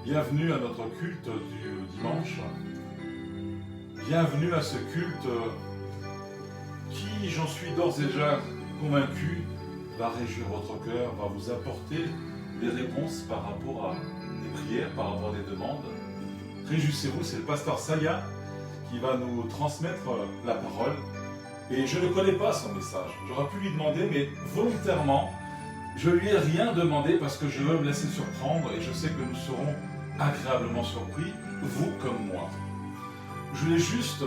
Bienvenue à notre culte du dimanche. Bienvenue à ce culte qui, j'en suis d'ores et déjà convaincu, va réjouir votre cœur, va vous apporter des réponses par rapport à des prières, par rapport à des demandes. Réjouissez-vous, c'est le pasteur Saya qui va nous transmettre la parole. Et je ne connais pas son message. J'aurais pu lui demander, mais volontairement, je lui ai rien demandé parce que je veux me laisser surprendre et je sais que nous serons agréablement surpris, vous comme moi. Je voulais juste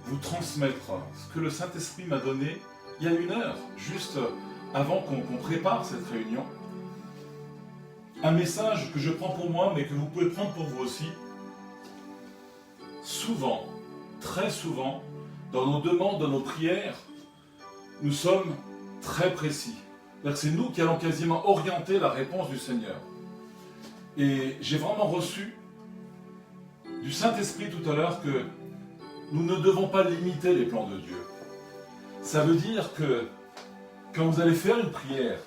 vous transmettre ce que le Saint-Esprit m'a donné il y a 1 heure, juste avant qu'on prépare cette réunion. Un message que je prends pour moi, mais que vous pouvez prendre pour vous aussi. Souvent, très souvent, dans nos demandes, dans nos prières, nous sommes très précis. C'est nous qui allons quasiment orienter la réponse du Seigneur. Et j'ai vraiment reçu du Saint-Esprit tout à l'heure que nous ne devons pas limiter les plans de Dieu. Ça veut dire que quand vous allez faire une prière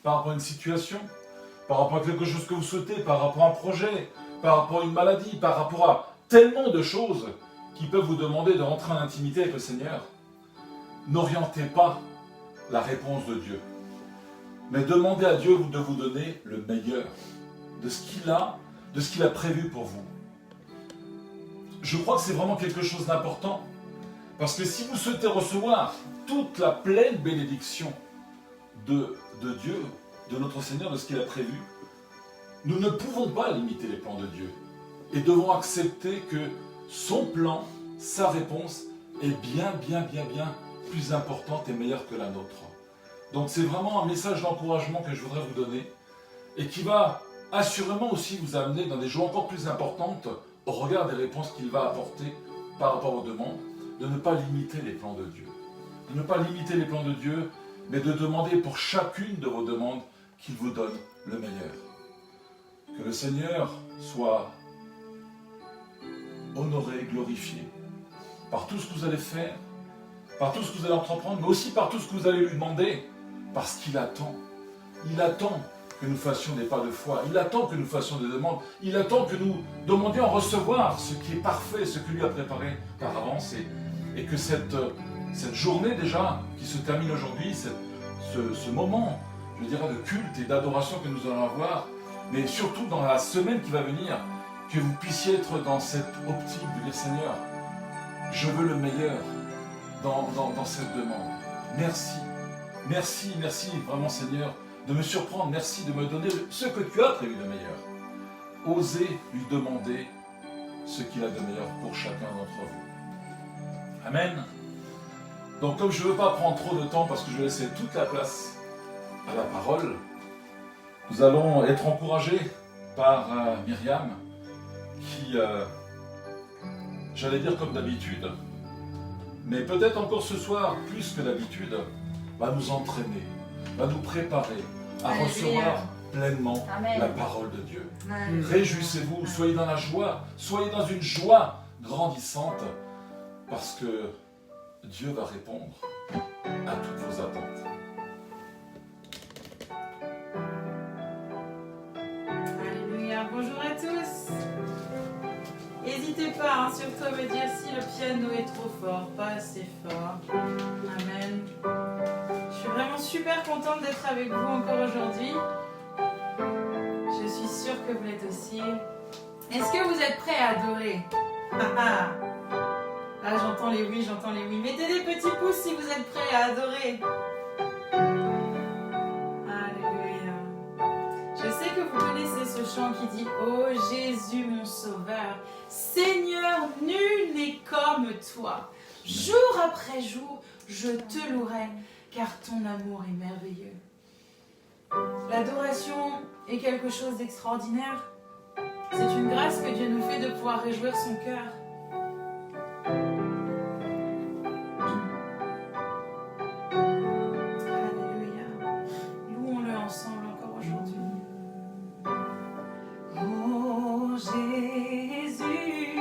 par rapport à une situation, par rapport à quelque chose que vous souhaitez, par rapport à un projet, par rapport à une maladie, par rapport à tellement de choses qui peuvent vous demander de rentrer en intimité avec le Seigneur, n'orientez pas la réponse de Dieu. Mais demandez à Dieu de vous donner le meilleur, de ce qu'il a prévu pour vous. Je crois que c'est vraiment quelque chose d'important, parce que si vous souhaitez recevoir toute la pleine bénédiction de Dieu, de notre Seigneur, de ce qu'il a prévu, nous ne pouvons pas limiter les plans de Dieu, et devons accepter que son plan, sa réponse, est bien plus importante et meilleure que la nôtre. Donc c'est vraiment un message d'encouragement que je voudrais vous donner et qui va assurément aussi vous amener dans des joies encore plus importantes au regard des réponses qu'il va apporter par rapport aux demandes, de ne pas limiter les plans de Dieu. De ne pas limiter les plans de Dieu, mais de demander pour chacune de vos demandes qu'il vous donne le meilleur. Que le Seigneur soit honoré, glorifié par tout ce que vous allez faire, par tout ce que vous allez entreprendre, mais aussi par tout ce que vous allez lui demander, parce qu'il attend. Il attend que nous fassions des pas de foi. Il attend que nous fassions des demandes. Il attend que nous demandions à recevoir ce qui est parfait, ce que lui a préparé par avance. Et que cette journée déjà, qui se termine aujourd'hui, ce moment, je dirais, de culte et d'adoration que nous allons avoir, mais surtout dans la semaine qui va venir, que vous puissiez être dans cette optique de dire, Seigneur, je veux le meilleur dans cette demande. Merci vraiment Seigneur de me surprendre. Merci de me donner ce que tu as prévu de meilleur. Osez lui demander ce qu'il a de meilleur pour chacun d'entre vous. Amen. Donc comme je ne veux pas prendre trop de temps parce que je vais laisser toute la place à la parole, nous allons être encouragés par Myriam qui, j'allais dire comme d'habitude, mais peut-être encore ce soir, plus que d'habitude, va nous entraîner, va nous préparer à recevoir pleinement la parole de Dieu. Amen. Réjouissez-vous, soyez dans la joie, soyez dans une joie grandissante, parce que Dieu va répondre à toutes vos attentes. Alléluia, bonjour à tous. N'hésitez pas, surtout à me dire si le piano est trop fort, pas assez fort. Amen. Je suis vraiment super contente d'être avec vous encore aujourd'hui. Je suis sûre que vous l'êtes aussi. Est-ce que vous êtes prêts à adorer? Là, j'entends les oui, j'entends les oui. Mettez des petits pouces si vous êtes prêts à adorer. Alléluia. Je sais que vous connaissez ce chant qui dit « Oh Jésus mon sauveur, Seigneur, nul n'est comme toi. Jour après jour, je te louerai, car ton amour est merveilleux. » L'adoration est quelque chose d'extraordinaire. C'est une grâce que Dieu nous fait de pouvoir réjouir son cœur. Alléluia. Louons-le ensemble encore aujourd'hui. Oh Jésus,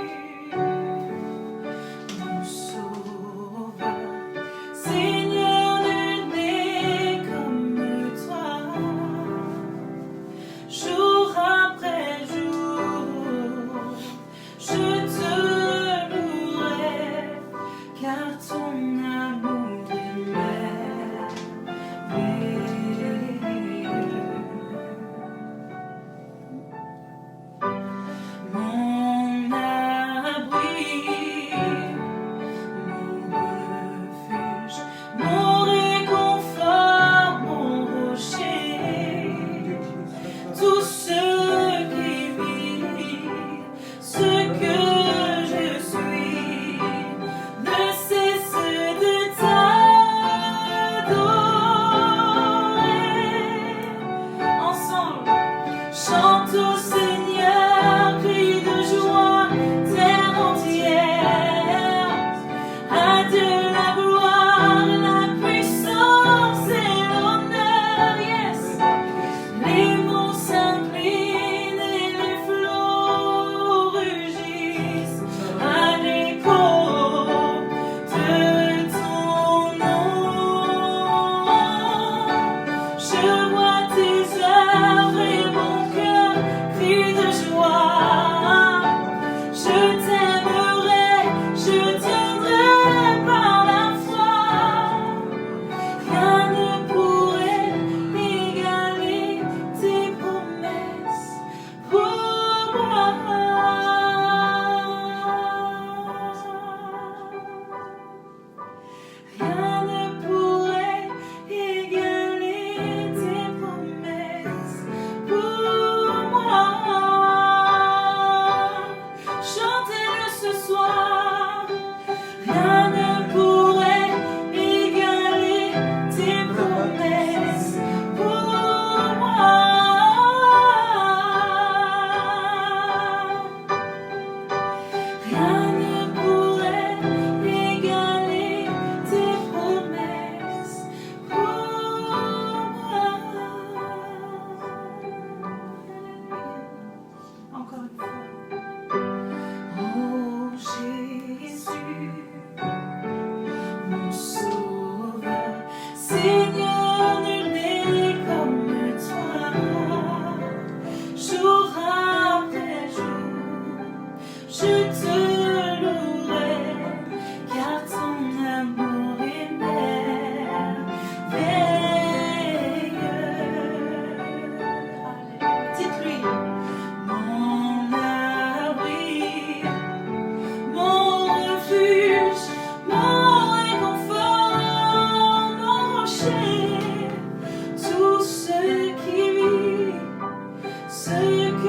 mon sauveur, Seigneur, nul n'est comme toi. Jour après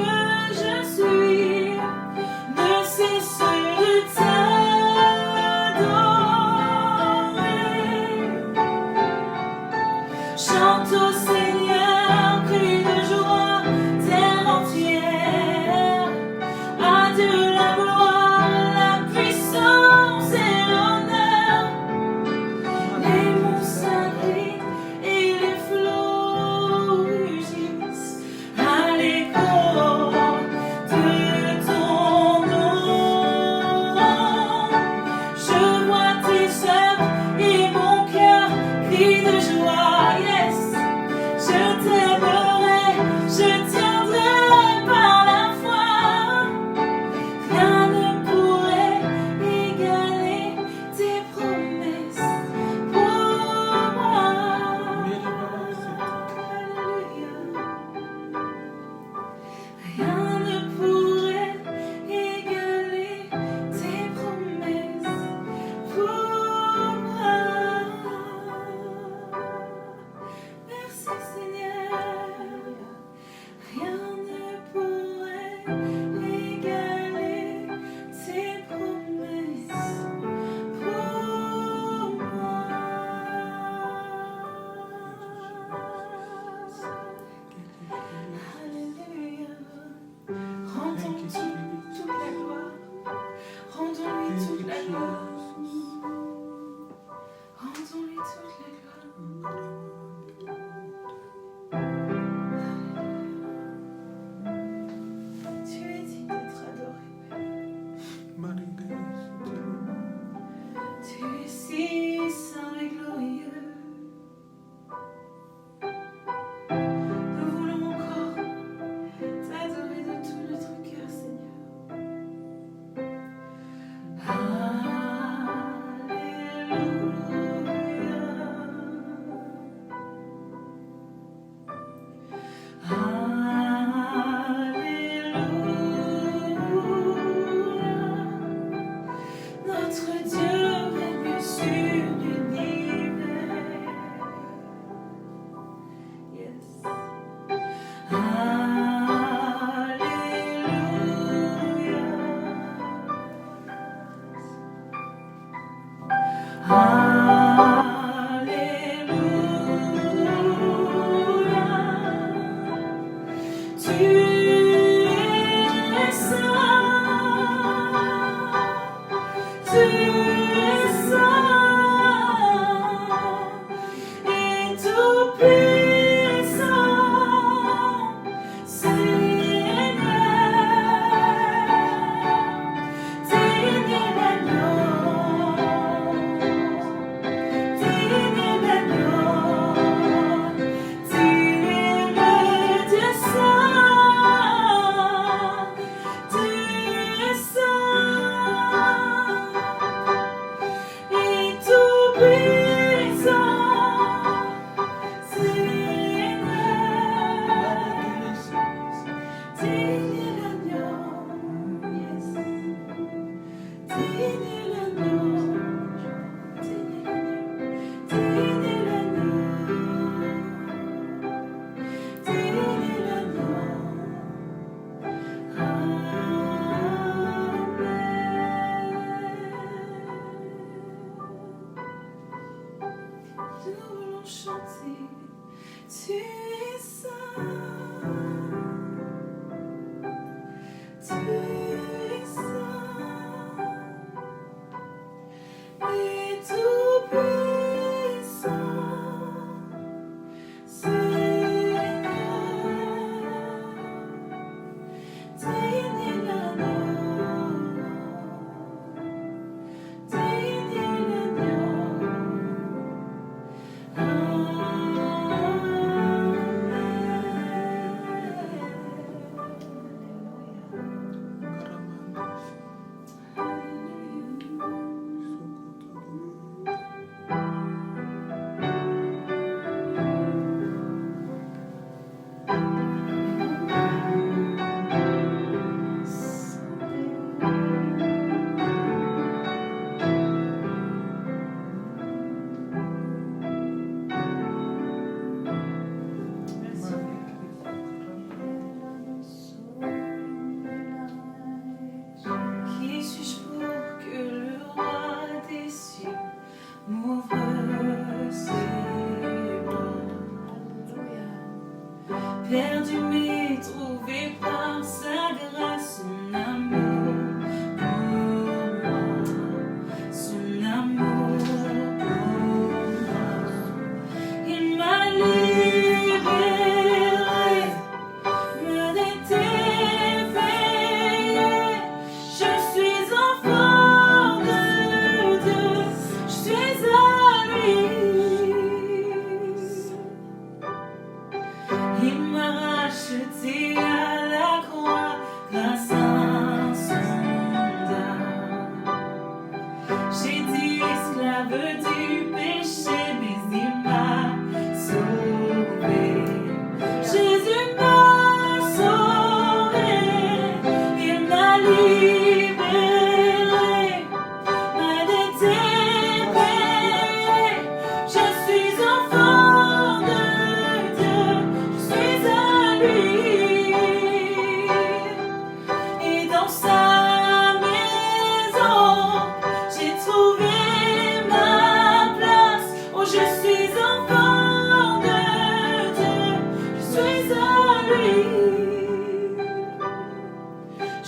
que je suis, ne cesse de t'adorer. Chante au Seigneur, crie de joie, terre entière. À Dieu la gloire, la puissance et l'honneur. Les monts s'abritent et les flots rugissent à l'écho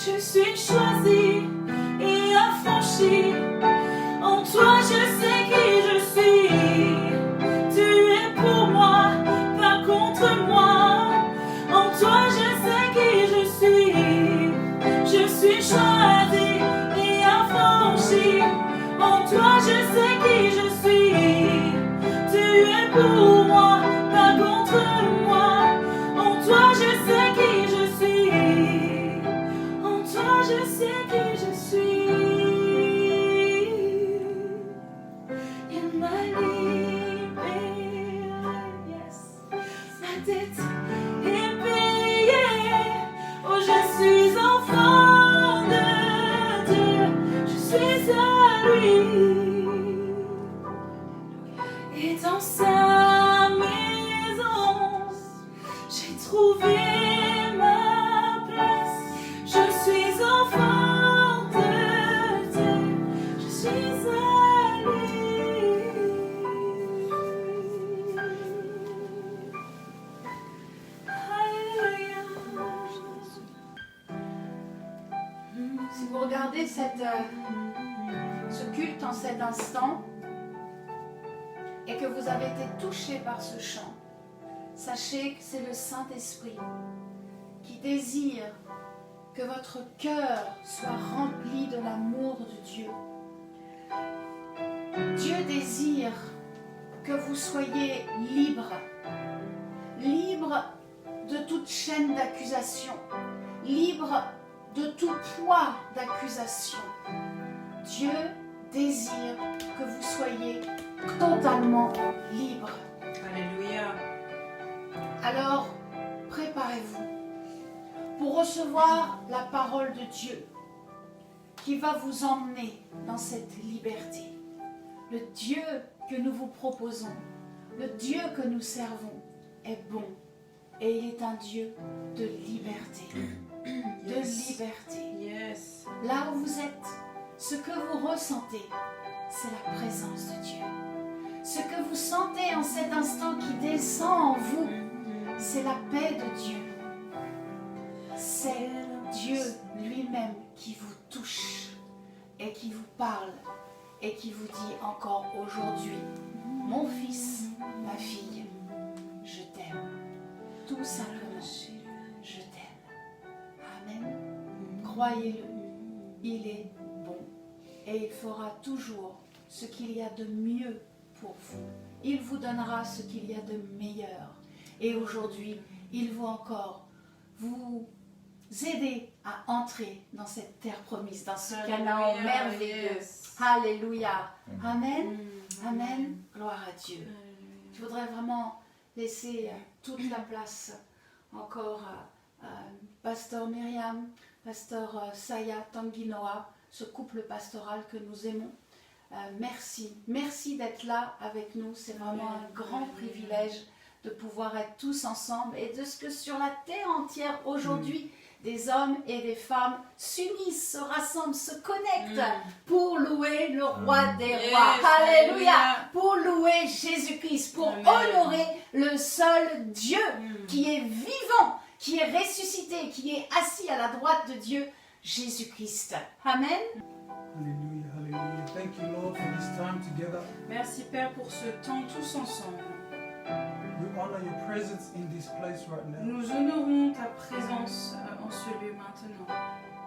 Je suis choisie et affranchie. En toi je sais qui je suis. Tu es pour moi, pas contre moi. En toi je sais qui je suis. Je suis choisie et affranchie. En toi je sais qui je suis. Tu es pour moi, pas contre moi. En toi je sais qui je suis. En toi je sais qui je suis. In my living, yes, ma dette est payée. Oh, je suis enfant de Dieu, je suis à lui. Et dans sa maison, j'ai trouvé ma place. Je suis enfant de Dieu, je suis à lui. Alléluia. Si vous regardez ce culte en cet instant et que vous avez été touché par ce chant, sachez que c'est le Saint-Esprit qui désire que votre cœur soit rempli de l'amour de Dieu. Dieu désire que vous soyez libres, libres de toute chaîne d'accusation, libres de tout poids d'accusation. Dieu désire que vous soyez totalement libres. Alléluia. Alors, préparez-vous pour recevoir la parole de Dieu qui va vous emmener dans cette liberté. Le Dieu que nous vous proposons, le Dieu que nous servons est bon et il est un Dieu de liberté. De liberté. Yes. Là où vous êtes, ce que vous ressentez, c'est la présence de Dieu. Ce que vous sentez en cet instant qui descend en vous, c'est la paix de Dieu. C'est Dieu lui-même qui vous touche et qui vous parle et qui vous dit encore aujourd'hui, mon fils, ma fille, je t'aime. Tout simplement, je t'aime. Amen. Croyez-le, il est bon et il fera toujours ce qu'il y a de mieux pour vous. Il vous donnera ce qu'il y a de meilleur. Et aujourd'hui, il veut encore vous aider à entrer dans cette terre promise, dans ce Canaan merveilleux. Yes. Alléluia. Amen. Amen. Gloire à Dieu. Je voudrais vraiment laisser toute la place encore à Pasteur Myriam, Pasteur Saya Tanguinoa, ce couple pastoral que nous aimons. Merci d'être là avec nous. C'est vraiment un grand privilège de pouvoir être tous ensemble et de ce que sur la terre entière aujourd'hui, des hommes et des femmes s'unissent, se rassemblent, se connectent pour louer le roi des rois. Alléluia! Pour louer Jésus-Christ, pour honorer le seul Dieu qui est vivant, qui est ressuscité, qui est assis à la droite de Dieu, Jésus-Christ. Amen. Hallelujah, hallelujah. Thank you, Lord, for this time together. Merci Père pour ce temps tous ensemble. We honor your presence in this place right now. Nous honorons ta présence en ce lieu maintenant.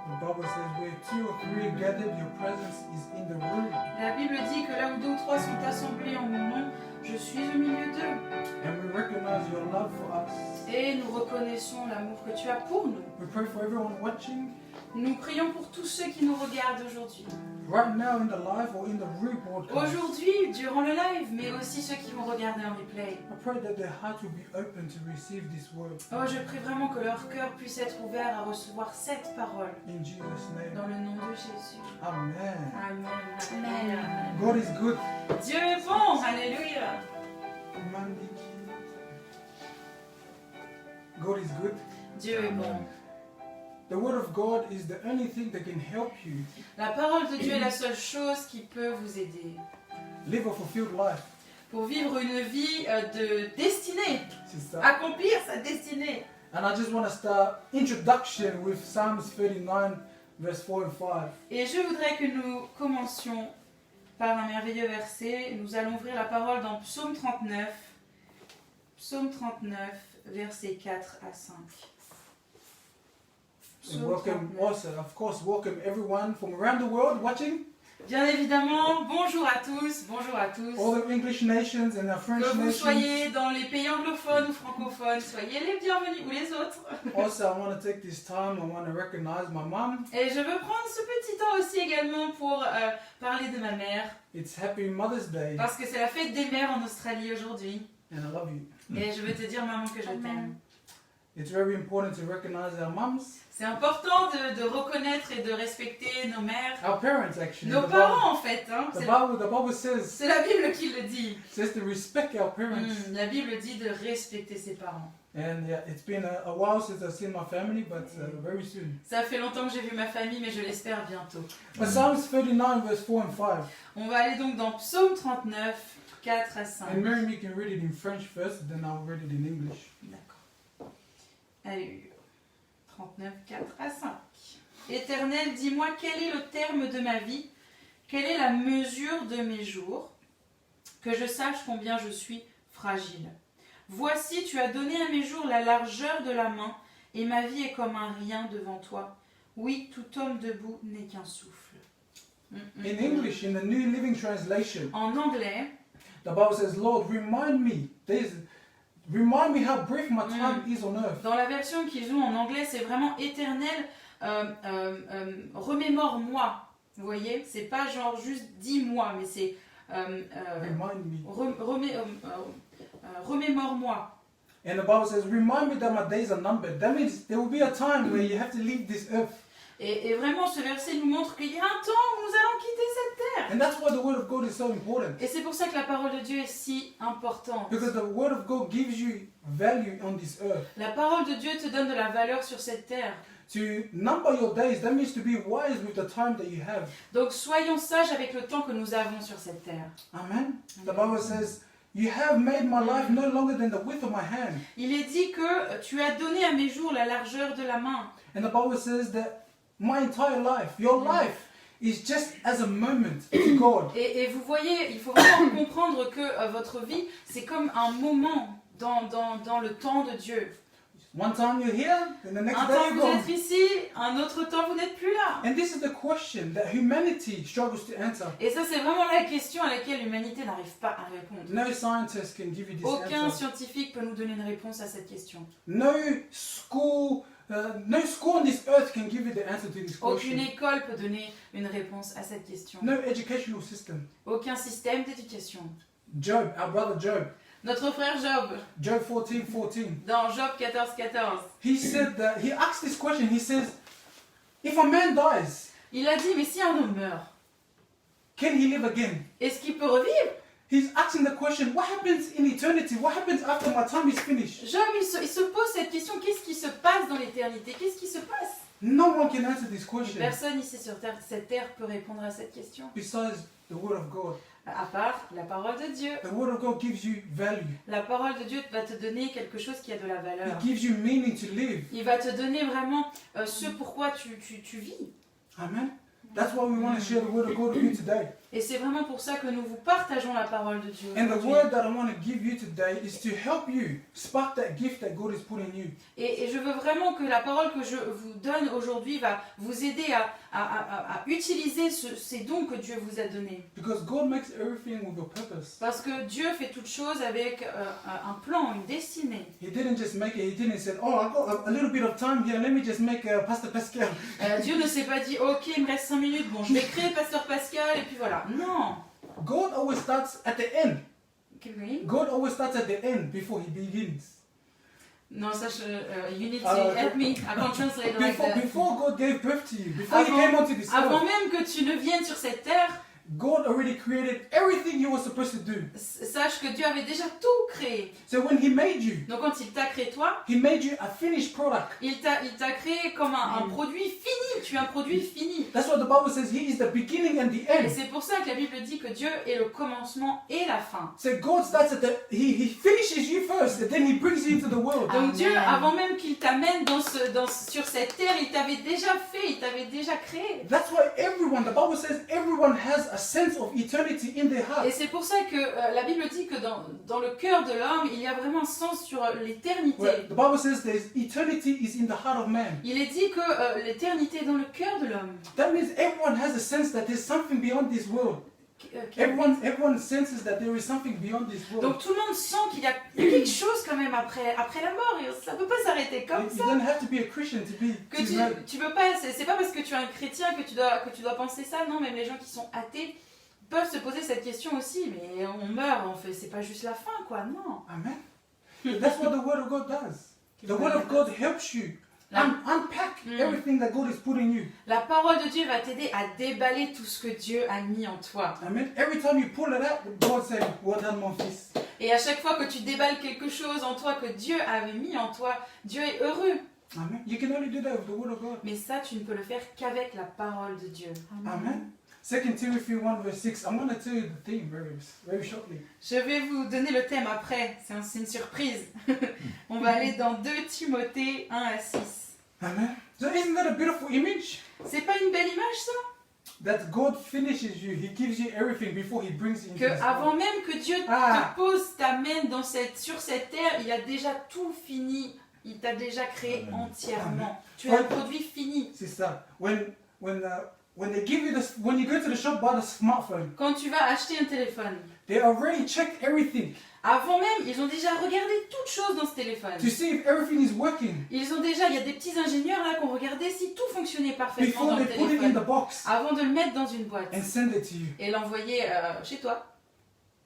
The Bible says, where 2 or 3 are gathered, your presence is in the room. La Bible dit que là où 2 ou 3 sont assemblés en mon nom, je suis au milieu d'eux. And we recognize your love for us. Et nous reconnaissons l'amour que tu as pour nous. We pray for everyone watching Nous prions pour tous ceux qui nous regardent aujourd'hui. right now in the live or in the rebroadcast. Aujourd'hui, durant le live, mais aussi ceux qui vont regarder en replay. I pray that their hearts will be open to receive this word. Oh, je prie vraiment que leur cœur puisse être ouvert à recevoir cette parole. In Jesus' name. Dans le nom de Jésus. Amen. Amen. Amen. God is good. Dieu est bon. Alléluia. God is good. Dieu est bon. The word of God is the only thing that can help you La parole de Dieu est la seule chose qui peut vous aider live a fulfilled life. pour vivre une vie de destinée, Sister. accomplir sa destinée. And I just want to start introduction with Psalms 39 verse 4 and 5. Et je voudrais que nous commencions par un merveilleux verset. Nous allons ouvrir la parole dans Psaume 39. Psaume 39, versets 4 à 5. And Psaume welcome 39. also, of course, welcome everyone from around the world watching, Bien évidemment, bonjour à tous, all the English nations and our French Que vous nations. soyez dans les pays anglophones ou francophones, soyez les bienvenus, ou les autres. Also, I want to take this time, I want to recognize my mom. Et je veux prendre ce petit temps aussi également pour parler de ma mère, It's Happy Mother's Day, parce que c'est la fête des mères en Australie aujourd'hui. and I love you. Et je veux te dire, maman, que je t'aime. It's very important to recognize our moms, C'est important de reconnaître et de respecter nos mères, our parents actually. nos The parents en fait. Hein. Bible says, C'est la Bible qui le dit. to respect our parents. La Bible dit de respecter ses parents. And yeah, it's been a while since I've seen my family, but very soon. Ça fait longtemps que j'ai vu ma famille, mais je l'espère bientôt. But Psalms 39 verse 4 and 5. On va aller donc dans Psaume 39, 4 à 5. And Mary, you can read it in French first, then I'll read it in English. D'accord. Allez, 39, 4 à 5. Éternel, dis-moi quel est le terme de ma vie, quelle est la mesure de mes jours, que je sache combien je suis fragile. Voici, tu as donné à mes jours la largeur de la main, et ma vie est comme un rien devant toi. Oui, tout homme debout n'est qu'un souffle. In English, in the New Living Translation, En anglais, the Bible says, Lord, remind me how brief my time is on earth. dans la version qu'ils ont en anglais, c'est vraiment éternel, remémore-moi. Vous voyez, c'est pas genre juste dis-moi, mais c'est Remind me. remémore-moi. And the Bible says, remind me that my days are numbered. That means there will be a time where you have to leave this earth. Et vraiment, ce verset nous montre qu'il y a un temps où nous allons quitter cette terre. And that's why the Word of God is so important. Et c'est pour ça que la parole de Dieu est si importante. Because the Word of God gives you value on this earth. La parole de Dieu te donne de la valeur sur cette terre. To number your days, that means to be wise with the time that you have. Donc soyons sages avec le temps que nous avons sur cette terre. Amen. The Bible says, you have made my life no longer than the width of my hand. Il est dit que tu as donné à mes jours la largeur de la main. And the Bible says that my entire life, your life, is just as a moment to God. Et vous voyez, il faut vraiment comprendre que votre vie, c'est comme un moment dans le temps de Dieu. One time you're here, and the next Un day temps you're vous gone. êtes ici, un autre temps vous n'êtes plus là. And this is the question that humanity struggles to answer. Et ça, c'est vraiment la question à laquelle l'humanité n'arrive pas à répondre. No scientist can give you this Aucun answer. scientifique peut nous donner une réponse à cette question. No school on this earth can give you the answer to this Aucune question. école peut donner une réponse à cette question. No educational system. Aucun système d'éducation. Job, our brother Job, Notre frère Job, Job 14:14. dans Job 14:14, He said that he asked this question. He says, if a man dies, il a dit, mais si un homme meurt, can he live again? est-ce qu'il peut revivre? He's asking the question, what happens in eternity? What happens after my time is finished? Job, il se pose cette question, qu'est-ce qui se passe dans l'éternité? Qu'est-ce qui se passe? No one can answer this question Personne ici sur cette terre peut répondre à cette question, besides the Word of God. à part la parole de Dieu. The Word of God gives you value. La parole de Dieu va te donner quelque chose qui a de la valeur. It gives you meaning to live. Il va te donner vraiment ce pourquoi tu vis. Amen. That's why we want to share the Word of God with you today. Et c'est vraiment pour ça que nous vous partageons la parole de Dieu. And the aujourd'hui. word that I want to give you today is to help you spark that gift that God has put in you. Et je veux vraiment que la parole que je vous donne aujourd'hui va vous aider à utiliser ces dons que Dieu vous a donnés. Because God makes everything with a purpose. Parce que Dieu fait toutes choses avec un plan, une destinée. He didn't just make it, He didn't say, oh, I've got a little bit of time here, let me just make Pastor Pascal. Dieu ne s'est pas dit, ok, il me reste 5 minutes, bon, je vais créer Pasteur Pascal, et puis voilà. Non. God always starts at the end. Oui. God always starts at the end before He begins. Non, ça, you need to help me. I can't translate like that. Before God gave birth to you, before He came onto this Avant earth, même que tu ne viennes sur cette terre, God already created everything you were supposed to do. sache que Dieu avait déjà tout créé. So when He made you, Donc quand il t'a créé toi, He made you a finished product. il t'a créé comme un produit fini. tu es un produit fini. That's what the Bible says. He is the beginning and the Et end. c'est pour ça que la Bible dit que Dieu est le commencement et la fin. So God starts at he finishes you first, and then he brings you into the world. Donc Amen. Dieu, avant même qu'il t'amène sur cette terre, il t'avait déjà fait, il t'avait déjà créé. That's why the Bible says everyone has a sense of eternity in their heart. Et c'est pour ça que la Bible dit que dans le cœur de l'homme, il y a vraiment un sens sur l'éternité. Well, the Bible says there's eternity is in the heart of man. Il est dit que l'éternité est dans le cœur de l'homme. That means everyone has a sense that there's something beyond this world. Everyone senses that there is something beyond this world. Donc tout le monde sent qu'il y a quelque chose quand même après la mort. Et ça ne peut pas s'arrêter comme You ça. don't have to be a Christian to be. Que tu peux pas, c'est pas parce que tu es un chrétien que tu dois penser ça. Non, même les gens qui sont athées peuvent se poser cette question aussi. Mais on meurt, c'est pas juste la fin, quoi. Non. Amen. That's what the Word of God does. The Word of God helps you unpack everything that God has put in you. La parole de Dieu va t'aider à déballer tout ce que Dieu a mis en toi. Amen. Every time you pull it out, God says, "Well done, mon fils." Et à chaque fois que tu déballes quelque chose en toi que Dieu avait mis en toi, Dieu est heureux. Amen. You can only do that with the Word of God. Mais ça, tu ne peux le faire qu'avec la parole de Dieu. Amen. 2 Timothy 1 verse 6. I'm going to tell you the theme very shortly. Je vais vous donner le thème après, c'est une surprise. On va aller dans 2 Timothée 1 à 6. Amen. So isn't that a beautiful image? C'est pas une belle image ça? That God finishes you. He gives you everything before He brings you into Que this avant world. même que Dieu Ah. te pose, t'amène sur cette terre, il a déjà tout fini. Il t'a déjà créé Amen. entièrement. Tu es un produit fini. Sister, when they give you this, when you go to the shop buy the smartphone, Quand tu vas acheter un téléphone, they already check everything avant même, ils ont déjà regardé toutes choses dans ce téléphone. to see if everything is working Il y a des petits ingénieurs là qui ont regardé si tout fonctionnait parfaitement before dans they le put it in téléphone the box avant de le mettre dans une boîte and send it to you. et l'envoyer chez toi.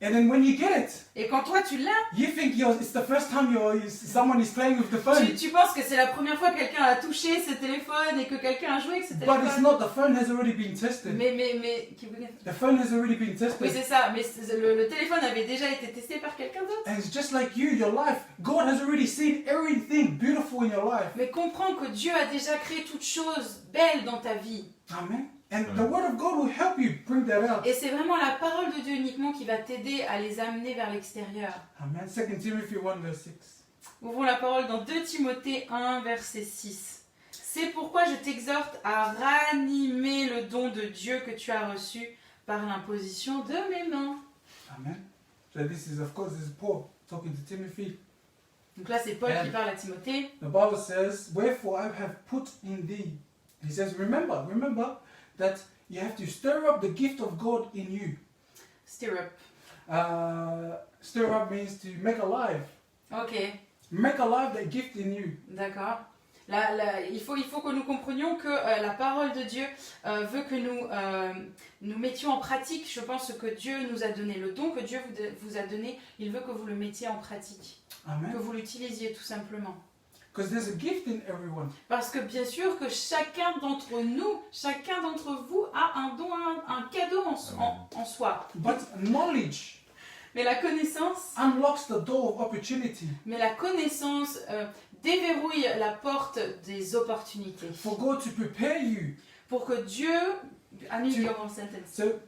And then when you get it, Et quand toi tu l'as, you think it's the first time someone is playing with the phone, tu penses que c'est la première fois que quelqu'un a touché ce téléphone et que quelqu'un a joué avec ce but it's téléphone. not. The phone has already been tested. Mais The phone has already been oui tested. c'est ça, mais le téléphone avait déjà été testé par quelqu'un d'autre. And it's just like you, your life. God has already seen everything beautiful in your life. Mais comprends que Dieu a déjà créé toutes choses belles dans ta vie. Amen. And the Word of God will help you bring that out. Et c'est vraiment la parole de Dieu uniquement qui va t'aider à les amener vers l'extérieur. Amen. 2 Timothy 1 verse 6. Ouvrons la parole dans 2 Timothée 1, verset 6. C'est pourquoi je t'exhorte à ranimer le don de Dieu que tu as reçu par l'imposition de mes mains. Amen. So this is Paul talking to Timothy. Donc là, c'est Paul qui parle à Timothée. The Bible says, "Wherefore I have put in thee." He says, remember that you have to stir up the gift of God in you. Stir up. Stir up means to make alive. Ok, Make alive that gift in you. d'accord. Il faut que nous comprenions que la parole de Dieu veut que nous mettions en pratique, je pense, ce que Dieu nous a donné. Le don que Dieu vous a donné, il veut que vous le mettiez en pratique. Que Amen. vous l'utilisiez tout simplement. Because there's a gift in everyone. Parce que bien sûr que chacun d'entre nous, chacun d'entre vous a un don, un cadeau en soi. But knowledge Mais la connaissance, unlocks the door of opportunity. Déverrouille la porte des opportunités. For God to prepare you. Pour que Dieu... I need your whole sentence. So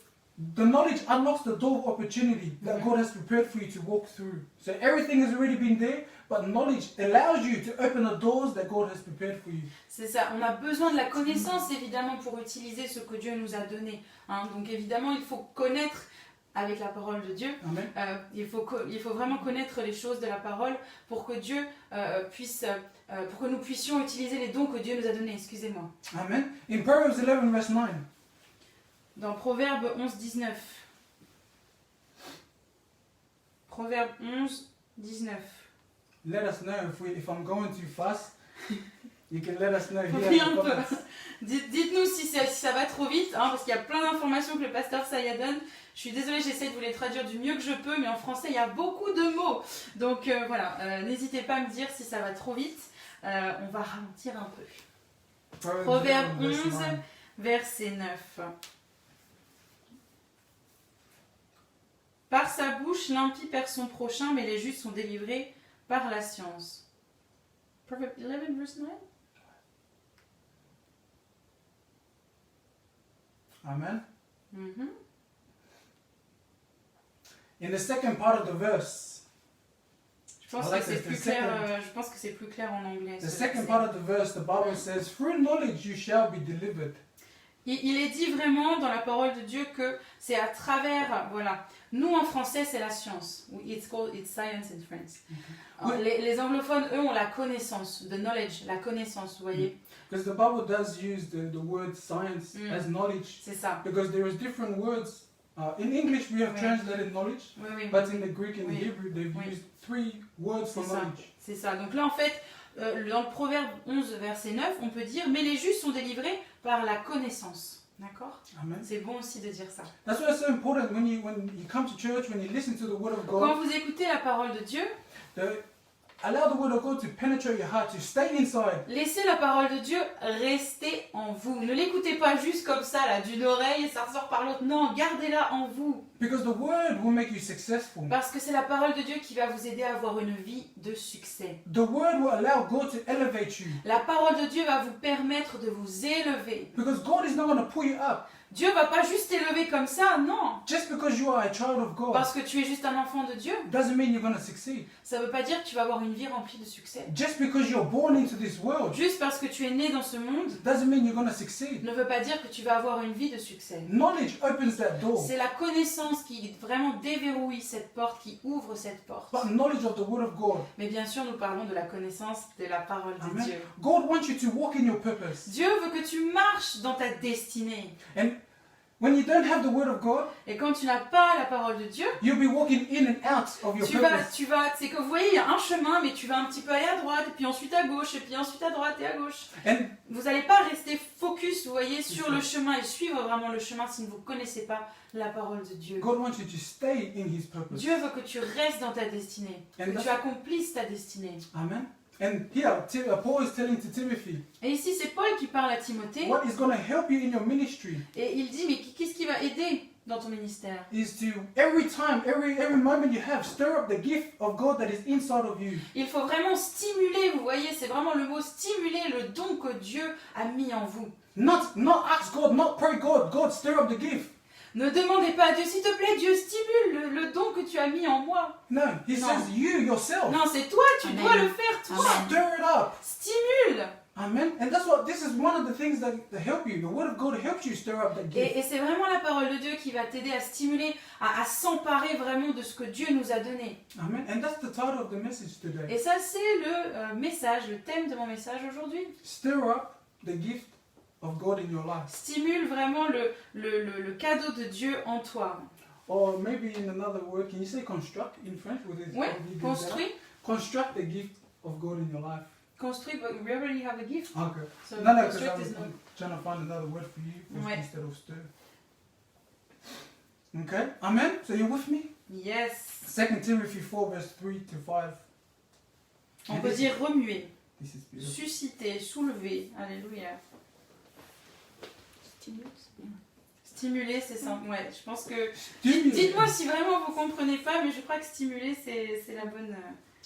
the knowledge unlocks the door of opportunity that Mhm. God has prepared for you to walk through. So everything has already been there, but knowledge allows you to open the doors that God has prepared for you. C'est ça, on a besoin de la connaissance évidemment pour utiliser ce que Dieu nous a donné. Hein. Donc évidemment, il faut connaître avec la parole de Dieu. Amen. Il faut vraiment connaître les choses de la parole pour que Dieu pour que nous puissions utiliser les dons que Dieu nous a donnés. Excusez-moi. Amen. In Proverbs 11 verse 9. Dans Proverbe 11, 19. Proverbe 11, 19. Let us know if I'm going too fast. You can let us know here Oui, in un the peu. comments. Dites-nous si ça va trop vite, hein, parce qu'il y a plein d'informations que le pasteur Saya donne. Je suis désolée, j'essaie de vous les traduire du mieux que je peux, mais en français, il y a beaucoup de mots. Donc voilà, n'hésitez pas à me dire si ça va trop vite. On va ralentir un peu. Proverbe 11 verse 11, 9. verset 9. Par sa bouche, l'impie perd son prochain, mais les justes sont délivrés par la science. Proverbe 11, verse 9. Amen. Mhm. In the second part of the verse, Je pense I like que c'est this, plus the clair. second- Je pense que c'est plus clair en anglais. the ce second verset. part of the verse, the Bible says, "Through knowledge you shall be delivered." Il est dit vraiment dans la parole de Dieu que c'est à travers, voilà. Nous en français c'est la science. It's science in France. Oui. Les anglophones eux ont la connaissance, the knowledge, la connaissance, vous voyez. Because the Bible does use the word science Mm. as knowledge. C'est ça. Because there is different words. In English we have Oui. translated knowledge, Oui, oui. but in the Greek and Oui. the Hebrew they've Oui. used 3 words for C'est ça. knowledge. C'est ça. Donc là en fait, dans le Proverbe 11 verset 9, on peut dire mais les justes sont délivrés par la connaissance. D'accord? Amen. C'est bon aussi de dire ça. That's why it's so important when you come to church, when you listen to the word of Quand God, vous écoutez la parole de Dieu, allow the word of God to penetrate your heart, to stay inside. laissez la parole de Dieu rester en vous. Ne l'écoutez pas juste comme ça, là, d'une oreille et ça ressort par l'autre. Non, gardez-la en vous. Because the word will make you successful. Parce que c'est la parole de Dieu qui va vous aider à avoir une vie de succès. The word will allow God to elevate you. La parole de Dieu va vous permettre de vous élever. Because God is not going to pull you up Dieu va pas juste t'élever comme ça, non. just because you are a child of God. Parce que tu es juste un enfant de Dieu. Doesn't mean you're going to succeed. Ça veut pas dire que tu vas avoir une vie remplie de succès. Just because you're born into this world Juste parce que tu es né dans ce monde, doesn't mean you're going to succeed. ne veut pas dire que tu vas avoir une vie de succès. Knowledge opens that door. C'est la connaissance qui vraiment déverrouille cette porte, qui ouvre cette porte. But knowledge of the word of God. Mais bien sûr, nous parlons de la connaissance de la parole de Amen. Dieu. God wants you to walk in your purpose. Dieu veut que tu marches dans ta destinée. And when you don't have the word of God, Et quand tu n'as pas la parole de Dieu, you'll be walking in and out of your tu vas, purpose. c'est que vous voyez, il y a un chemin, mais tu vas un petit peu aller à droite, et puis ensuite à gauche, et puis ensuite à droite et à gauche. And Vous n'allez pas rester focus, vous voyez, sur le chemin et suivre vraiment le chemin si vous ne connaissez pas la parole de Dieu. God wants you to stay in His purpose. Dieu veut que tu restes dans ta destinée, And que that's- tu accomplisses ta destinée. Amen. And here, Paul is telling to Timothy, Et ici, c'est Paul qui parle à Timothée, what is going to help you in your ministry et il dit, mais qu'est-ce qui va aider dans ton ministère? is to every time, every moment you have, stir up the gift of God that is inside of you. Il faut vraiment stimuler, vous voyez, c'est vraiment le mot stimuler le don que Dieu a mis en vous. Not ask God, not pray God. God, stir up the gift. Ne demandez pas à Dieu, s'il te plaît, Dieu, stimule le don que tu as mis en moi. No, He No. says you yourself. Non, c'est toi, tu Amen. dois le faire, toi. Amen. Stir it up. Stimule. Amen. And that's what this is one of the things that help you. The word of God helps you stir up that gift. Et c'est vraiment la parole de Dieu qui va t'aider à stimuler, à s'emparer vraiment de ce que Dieu nous a donné. Amen. And that's the title of the message today. Et ça, c'est le message, le thème de mon message aujourd'hui. Stir up the gift of God in your life. Stimule vraiment le cadeau de Dieu en toi. Or maybe in another word, can you say construct in French? Oui, construis. Construct the gift of God in your life. Construis, but we already have a gift. Okay. So No, because construct is not. I'm trying to find another word for you Ouais. instead of stir. Okay. Amen. So you're with me? Yes. 2 Timothy 4 verse 3 to 5. On And peut this dire remuer, This is beautiful. susciter, soulever. Alléluia. Stimuler, c'est ça. Ouais, je pense que. Dites-moi si vraiment vous comprenez pas, mais je crois que stimuler, c'est la bonne.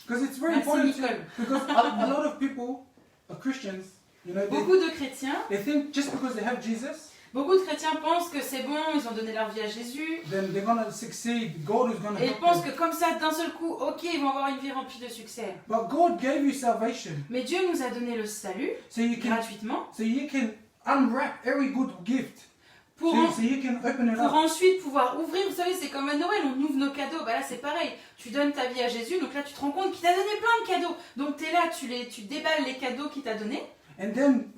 Because it's very Merci, important Nicole. because a lot of people are Christians, you know, Beaucoup de chrétiens, they think just because they have Jesus, beaucoup de chrétiens pensent que c'est bon, ils ont donné leur vie à Jésus. then they're gonna succeed. God is gonna Et ils help pensent them. que comme ça, d'un seul coup, ok, ils vont avoir une vie remplie de succès. But God gave you salvation, Mais Dieu nous a donné le salut so you gratuitement can unwrap every good gift, pour, so you can open it pour up. ensuite pouvoir ouvrir. Vous savez, c'est comme à Noël, on ouvre nos cadeaux. Bah là, c'est pareil. Tu donnes ta vie à Jésus, donc là, tu te rends compte qu'il t'a donné plein de cadeaux. Donc tu es là, tu déballes les cadeaux qu'il t'a donnés. And then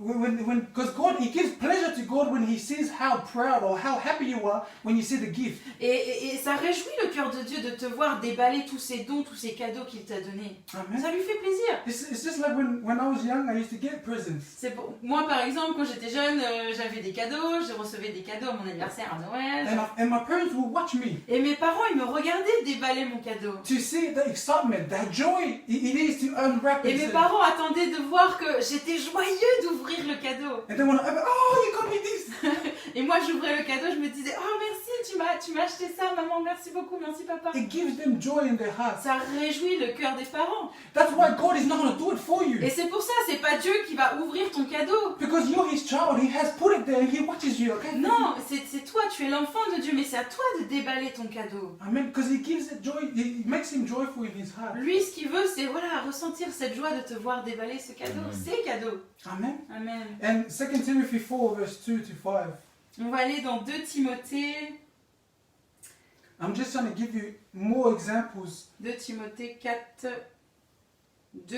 because God, He gives pleasure to God when He sees how proud or how happy you are when you see the gift. Et ça réjouit le cœur de Dieu de te voir déballer tous ces dons, tous ces cadeaux qu'il t'a donnés. Amen. Ça lui fait plaisir. It's just like when I was young, I used to get presents. C'est pour... Moi, par exemple, quand j'étais jeune, j'avais des cadeaux, je recevais des cadeaux à mon anniversaire, à Noël. And my parents would watch me Et mes parents, ils me regardaient déballer mon cadeau. to see the excitement, the joy it is to unwrap Et it. mes parents attendaient de voir que j'étais joyeux d'ouvrir le cadeau. And then when I open, oh, you got me this. Et moi, j'ouvrais le cadeau, je me disais, oh merci, tu m'as acheté ça, maman, merci beaucoup, merci papa. It gives them joy in their hearts. Ça réjouit le cœur des parents. That's why God is not going to do it for you. Et c'est pour ça, c'est pas Dieu qui va ouvrir ton cadeau. Because you're His child, He has put it there and He watches you, okay? Non, c'est toi, tu es l'enfant de Dieu, mais c'est à toi de déballer ton cadeau. Amen. Because He gives it joy, He makes Him joyful in His heart. Lui, ce qu'il veut, c'est voilà, ressentir cette joie de te voir déballer ce cadeau. Amen. C'est cadeau. Amen. Amen. And 2 Timothy 4, verse 2 to 5. On va aller dans 2 Timothée, I'm just trying to give you more examples. 2 Timothée 4, 2.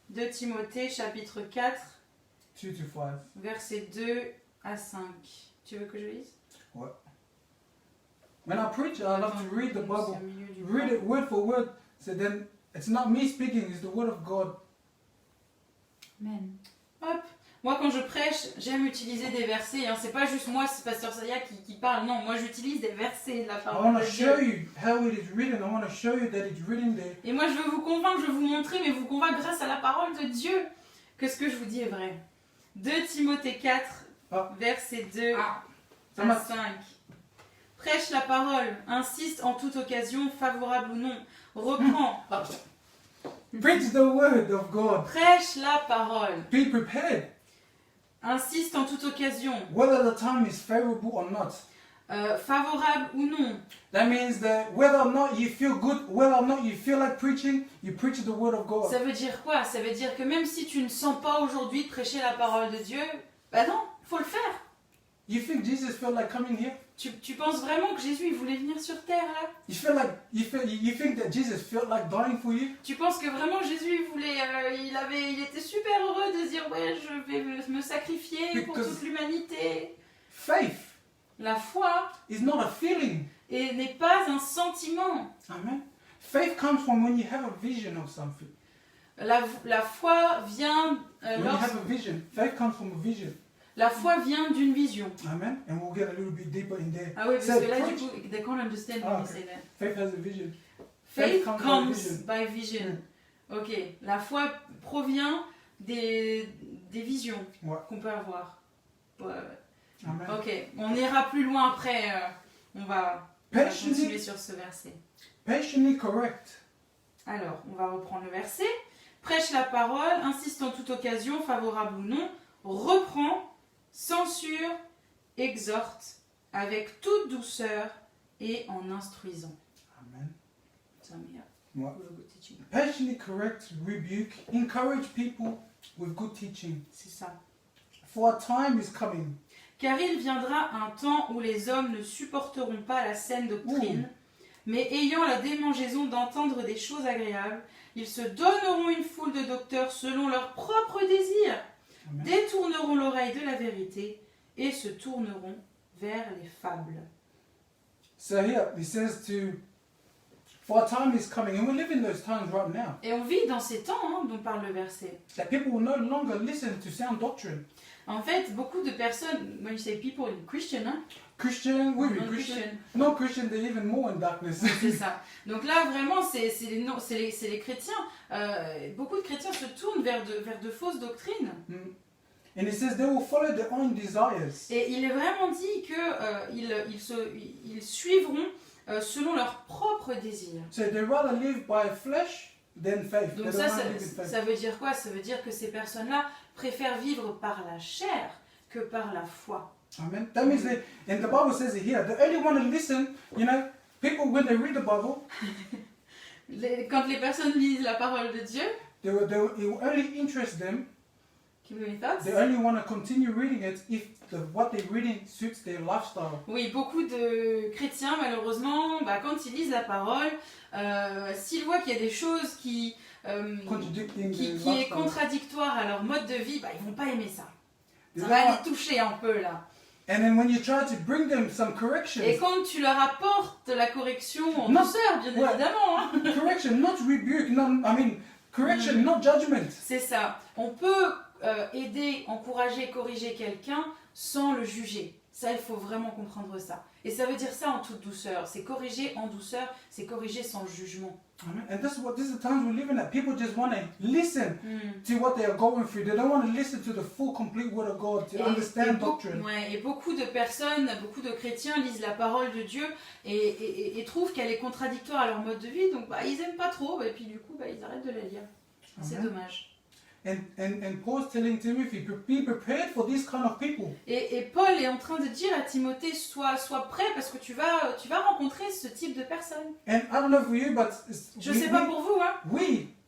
2 Timothée, chapitre 4, 2 to 5. versets 2 à 5. Tu veux que je lise? When I preach, I love to read the C'est Bible, au milieu du read plan. it word for word. So then it's not me speaking, it's the word of God. Amen. Hop. Moi, quand je prêche, j'aime utiliser des versets. Hein. C'est pas juste moi, c'est Pasteur Saya qui parle. Non, moi, j'utilise des versets de la I parole want to de show Dieu. you how it is written. I want to show you that it's written there. Et moi, je veux vous convaincre, je veux vous montrer, mais vous convaincre grâce à la parole de Dieu que ce que je vous dis est vrai. 2 Timothée 4, Ah. versets 2 Ça à m'a- 5. Prêche la parole, insiste en toute occasion, favorable ou non. Reprends, Preach the word of God. prêche la parole. Be prepared, Insiste en toute occasion, whether the time is favorable or not. favorable ou non. That means that whether or not you feel good, whether or not you feel like preaching, you preach the word of God. Ça veut dire quoi? Ça veut dire que même si tu ne sens pas aujourd'hui de prêcher la parole de Dieu, bah non, faut le faire. You think Jesus felt like coming here? Tu penses vraiment que Jésus il voulait venir sur terre là? You think that Jesus felt like dying for you? Tu penses que vraiment Jésus il voulait, il était super heureux de se dire ouais je vais me sacrifier pour Because- toute l'humanité. Faith La foi is not a feeling. n'est pas un sentiment. Amen. Faith comes from when you have a vision of something. La foi vient When you have a vision, faith comes from a vision. la foi vient d'une vision. Amen. And we'll get a little bit deeper in there. Ah oui parce So, que là du preach- coup they can't understand Ah, when you ok. say that. Faith has a vision. Faith comes by comes vision. by vision. Ok, la foi provient des visions Ouais. qu'on peut avoir. Ouais. Amen. Ok, on ira plus loin après. On va continuer Patiently, sur ce verset. patiently correct. Alors, on va reprendre le verset. Prêche la parole, insiste en toute occasion, favorable ou non, reprend, censure, exhorte, avec toute douceur et en instruisant. Amen. Tell me, Ouais. with good teaching. Patiently correct, rebuke, encourage people with good teaching. C'est ça. For a time is coming. Car il viendra un temps où les hommes ne supporteront pas la saine doctrine, mais ayant la démangeaison d'entendre des choses agréables, ils se donneront une foule de docteurs selon leurs propres désirs, Amen. détourneront l'oreille de la vérité et se tourneront vers les fables. So here it says for a time is coming, and we live in those times right now. Et on vit dans ces temps dont parle le verset. That people will no longer listen to sound doctrine. En fait, beaucoup de personnes, when you say people, Christian, hein, Christian, oui, non Christian. Christian, No Christian, they're even more in darkness. c'est ça. Donc là, vraiment, c'est les chrétiens. Beaucoup de chrétiens se tournent vers de fausses doctrines. Mm. And it says they will follow their own desires. Et il est vraiment dit qu'ils suivront selon leurs propres désirs. So they rather live by flesh than faith. Donc They ça, don't want to live in faith. ça veut dire quoi? Ça veut dire que ces personnes-là préfèrent vivre par la chair que par la foi. Amen. That means that, and the Bible says it here, they only want to listen, you know, people when they read the Bible, Quand les personnes lisent la parole de Dieu, it will only interest them. Give me thoughts. They only want to continue reading it if what they're reading suits their lifestyle. Oui, beaucoup de chrétiens, malheureusement, quand ils lisent la parole, s'ils voient qu'il y a des choses qui Contradicting their est lifestyle. contradictoire à leur mode de vie, ils vont pas aimer ça. They Ça don't va want- les toucher un peu là. And then when you try to bring them some correction, Et quand tu leur apportes la correction en Non, douceur, bien ouais. évidemment, hein, correction, not rebuke, correction, Mm. not judgment. c'est ça. On peut aider, encourager, corriger quelqu'un sans le juger. Ça, il faut vraiment comprendre ça. Et ça veut dire ça en toute douceur. C'est corriger en douceur, c'est corriger sans jugement. Amen. And this is the times we're living at. People just want to listen Mm. to what they are going through. They don't want to listen to the full, complete word of God to understand doctrine. Et beaucoup de personnes, beaucoup de chrétiens lisent la parole de Dieu et trouvent qu'elle est contradictoire à leur mode de vie, donc ils aiment pas trop, et puis du coup ils arrêtent de la lire. C'est Amen. dommage. And Paul's telling Timothy, be prepared for these kind of people. Et Paul est en train de dire à Timothée, sois prêt parce que tu vas rencontrer ce type de personnes. And I don't know for you, but Je sais pas pour vous, hein.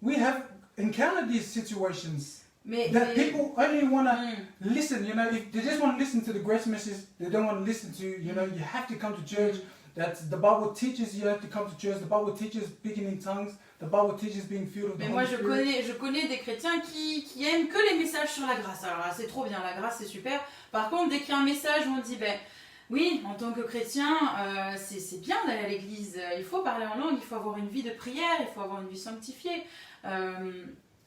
we have encountered these situations Mais that people only want to Hmm. listen. You know, if they just want to listen to the grace message, they don't want to listen to, you know, you have to come to church. That the Bible teaches you have to come to church. The Bible teaches speaking in tongues. The Bible teaches being filled with the Mais moi, Holy Spirit. je connais des chrétiens qui aiment que les messages sur la grâce. Alors là, c'est trop bien, la grâce, c'est super. Par contre, dès qu'il y a un message où on dit, ben, oui, en tant que chrétien, c'est bien d'aller à l'église. Il faut parler en langue, il faut avoir une vie de prière, il faut avoir une vie sanctifiée.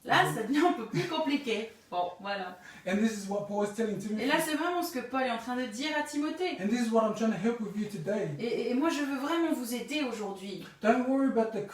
Là, ça devient un peu plus compliqué. Bon, voilà. And this is what Paul is telling Timothy. Et là, c'est vraiment ce que Paul est en train de dire à Timothée. And this is what I'm trying to help with you today. Et moi, je veux vraiment vous aider aujourd'hui. Don't worry about the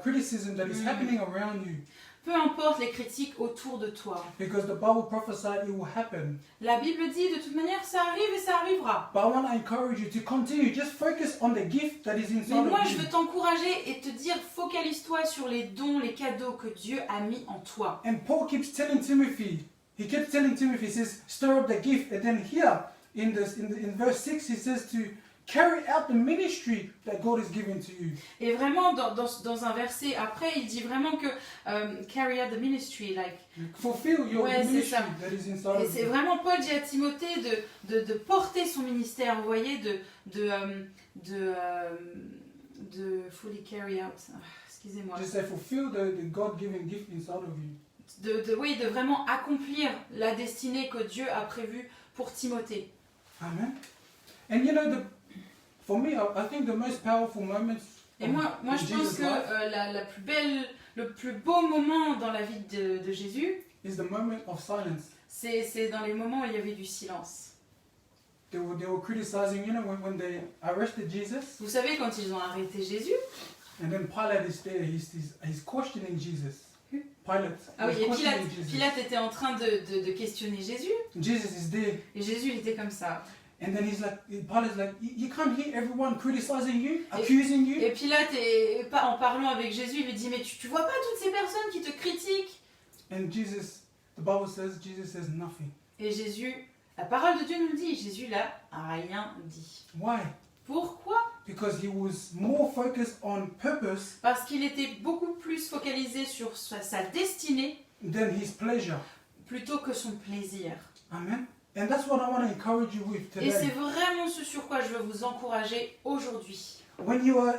criticism that is happening around you, Peu importe les critiques autour de toi. because the Bible prophesied it will happen. La Bible dit, de toute manière, ça arrive et ça arrivera. But I want to encourage you to continue. Just focus on the gift that is Mais inside moi, of je you. veux t'encourager et te dire, focalise-toi sur les dons, les cadeaux que Dieu a mis en toi. And Paul keeps telling Timothy, he says, stir up the gift. And then here, in verse 6, he says to carry out the ministry that God has given to you. Et vraiment, dans un verset après, il dit vraiment que carry out the ministry, like. Fulfill your Ouais, c'est ministry ça. that is inside Et of c'est you. vraiment Paul dit à Timothée de porter son ministère, vous voyez, de fully carry out. Ah, excusez-moi. Just say, fulfill the God-given gift inside of you. Oui, de vraiment accomplir la destinée que Dieu a prévue pour Timothée. Amen. And you know, for me, I think the most powerful moments Et moi in je pense Jesus' que life le plus beau moment dans la vie de Jésus, is the moment of silence. c'est dans les moments où il y avait du silence. They were criticizing, you know, when they arrested Jesus, Vous savez, quand ils ont arrêté Jésus, and then Pilate is there, he's questioning Jesus. Pilate ah oui, is et questioning Jesus. Pilate était en train de questionner Jésus, Jesus is there, et Jésus il était comme ça. and then Pilate's like, you can't hear everyone criticizing you, accusing you. Et Pilate, en parlant avec Jésus, il lui dit, mais tu vois pas toutes ces personnes qui te critiquent? And Jesus, the Bible says, Jesus says nothing. Et Jésus, la parole de Dieu nous le dit, Jésus n'a rien dit. Why? Pourquoi? Because he was more focused on purpose Parce qu'il était beaucoup plus focalisé sur sa destinée than his pleasure. plutôt que son plaisir. Amen. And that's what I want to encourage you with Et c'est today. vraiment ce sur quoi je veux vous encourager aujourd'hui. When you are,